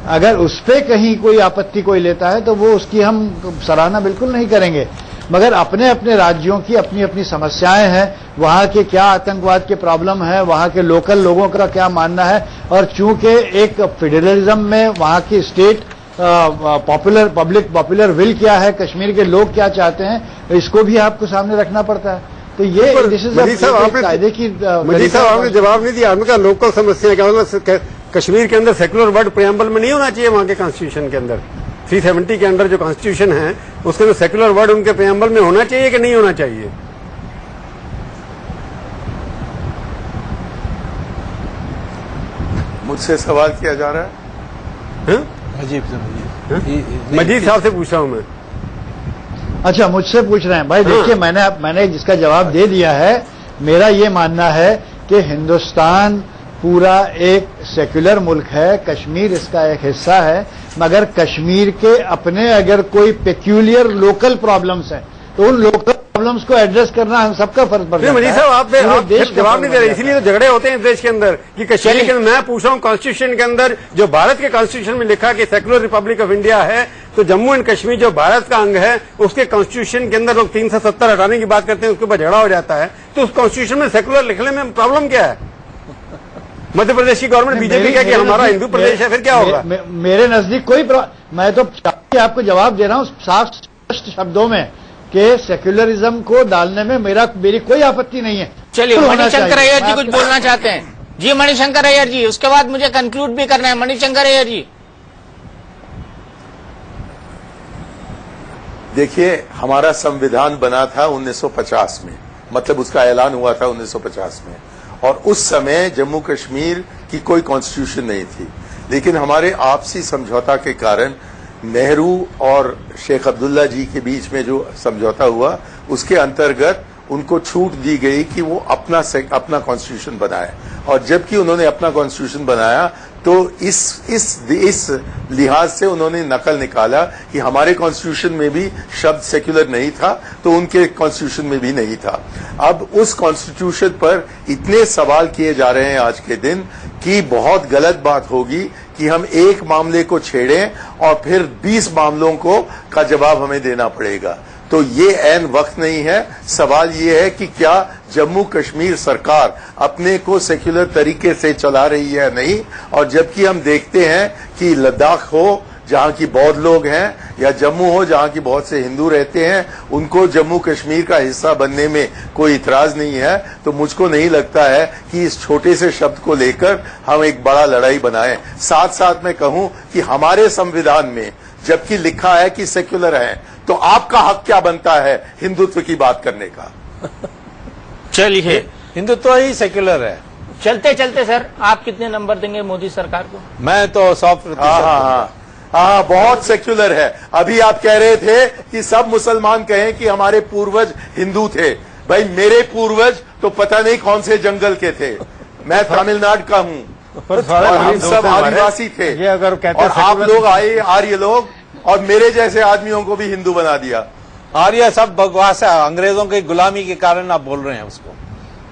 अगर उस पे कहीं कोई आपत्ति कोई लेता है तो वो उसकी हम सराहना बिल्कुल नहीं करेंगे, मगर अपने अपने राज्यों की अपनी अपनी समस्याएं हैं, वहां के क्या आतंकवाद के प्रॉब्लम है, वहां के लोकल लोगों का क्या मानना है, और चूंकि एक फेडरलिज्म में वहां की स्टेट पॉपुलर विल क्या है, कश्मीर के लोग क्या चाहते हैं, इसको भी आपको सामने रखना पड़ता है। तो ये मजीद साहब आपने जवाब नहीं दिया। आपने कहा लोकल समस्या क्या होगा, कश्मीर के अंदर सेकुलर वर्ड प्रियम्बल में नहीं होना चाहिए, वहां के कॉन्स्टिट्यूशन के अंदर 370 के अंदर जो कॉन्स्टिट्यूशन है उसके अंदर सेकुलर वर्ड उनके प्रियम्बल में होना चाहिए कि नहीं होना चाहिए? मुझसे सवाल किया जा रहा है? मजीद साहब से पूछ रहा हूं मैं। अच्छा, मुझसे पूछ रहे हैं भाई। देखिए, मैंने जिसका जवाब दे दिया है। मेरा ये मानना है कि हिंदुस्तान पूरा एक सेक्युलर मुल्क है, कश्मीर इसका एक हिस्सा है, मगर कश्मीर के अपने अगर कोई पेक्यूलियर लोकल प्रॉब्लम्स हैं तो उन लोकल प्रॉब्लम्स को एड्रेस करना हम सबका फर्ज बनता है। मजीद साहब आप जवाब नहीं दे रहे, इसीलिए तो झगड़े होते हैं देश के अंदर कि कश्मीर के अंदर। मैं पूछ रहा हूँ कॉन्स्टिट्यूशन के अंदर जो भारत के कॉन्स्टिट्यूशन में लिखा कि सेक्युलर रिपब्लिक ऑफ इंडिया है, तो जम्मू एंड कश्मीर जो भारत का अंग है उसके कॉन्स्टिट्यूशन के अंदर लोग 370 हटाने की बात करते हैं, उसके ऊपर झगड़ा हो जाता है। तो उस कॉन्स्टिट्यूशन में सेक्युलर लिखने में प्रॉब्लम क्या है? मध्य प्रदेश की गवर्नमेंट बीजेपी का कि हमारा हिंदू प्रदेश है, फिर क्या होगा? मेरे नजदीक कोई मैं तो आपको जवाब दे रहा हूँ साफ स्पष्ट शब्दों में कि सेक्युलरिज्म को डालने में मेरी कोई आपत्ति नहीं है। चलिए, मणिशंकर अय्यर जी कुछ बोलना चाहते हैं। जी मणिशंकर अय्यर जी, उसके बाद मुझे कंक्लूड भी करना है। मणिशंकर अय्यर जी। देखिए, हमारा संविधान बना था 1950 में, मतलब उसका ऐलान हुआ था 1950 में, और उस समय जम्मू कश्मीर की कोई कॉन्स्टिट्यूशन नहीं थी। लेकिन हमारे आपसी समझौता के कारण नेहरू और शेख अब्दुल्ला जी के बीच में जो समझौता हुआ उसके अंतर्गत उनको छूट दी गई कि वो अपना कॉन्स्टिट्यूशन बनाए। और जबकि उन्होंने अपना कॉन्स्टिट्यूशन बनाया तो इस लिहाज से उन्होंने नकल निकाला कि हमारे कॉन्स्टिट्यूशन में भी शब्द सेक्युलर नहीं था तो उनके कॉन्स्टिट्यूशन में भी नहीं था। अब उस कॉन्स्टिट्यूशन पर इतने सवाल किए जा रहे हैं आज के दिन कि बहुत गलत बात होगी कि हम एक मामले को छेड़ें और फिर 20 मामलों का जवाब हमें देना पड़ेगा। तो ये ऐन वक्त नहीं है। सवाल ये है कि क्या जम्मू कश्मीर सरकार अपने को सेक्युलर तरीके से चला रही है नहीं, और जबकि हम देखते हैं कि लद्दाख हो जहां की बौद्ध लोग हैं या जम्मू हो जहां की बहुत से हिंदू रहते हैं, उनको जम्मू कश्मीर का हिस्सा बनने में कोई इतराज नहीं है। तो मुझको नहीं लगता है कि इस छोटे से शब्द को लेकर हम एक बड़ा लड़ाई बनाएं। साथ साथ मैं कहूं कि हमारे संविधान में जबकि लिखा है कि सेक्युलर है, तो आपका हक क्या बनता है हिंदुत्व की बात करने का? चलिए, हिंदुत्व ही सेक्युलर है। चलते चलते सर, आप कितने नंबर देंगे मोदी सरकार को? मैं तो 100%। हाँ, बहुत सेक्युलर है। अभी आप कह रहे थे कि सब मुसलमान कहें कि हमारे पूर्वज हिंदू थे। भाई, मेरे पूर्वज तो पता नहीं कौन से जंगल के थे। मैं तमिलनाडु का हूँ और हम सब आदिवासी थे, ये अगर कहते और आप लोग आए आर्य लोग और मेरे जैसे आदमियों को भी हिंदू बना दिया। आर्य सब बकवास है, अंग्रेजों की गुलामी के कारण आप बोल रहे हैं उसको।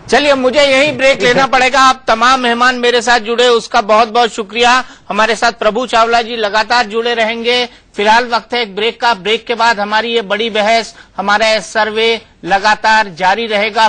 चलिए, मुझे यही ब्रेक लेना पड़ेगा। आप तमाम मेहमान मेरे साथ जुड़े, उसका बहुत बहुत शुक्रिया। हमारे साथ प्रभु चावला जी लगातार जुड़े रहेंगे। फिलहाल वक्त है एक ब्रेक का। ब्रेक के बाद हमारी ये बड़ी बहस, हमारा सर्वे लगातार जारी रहेगा।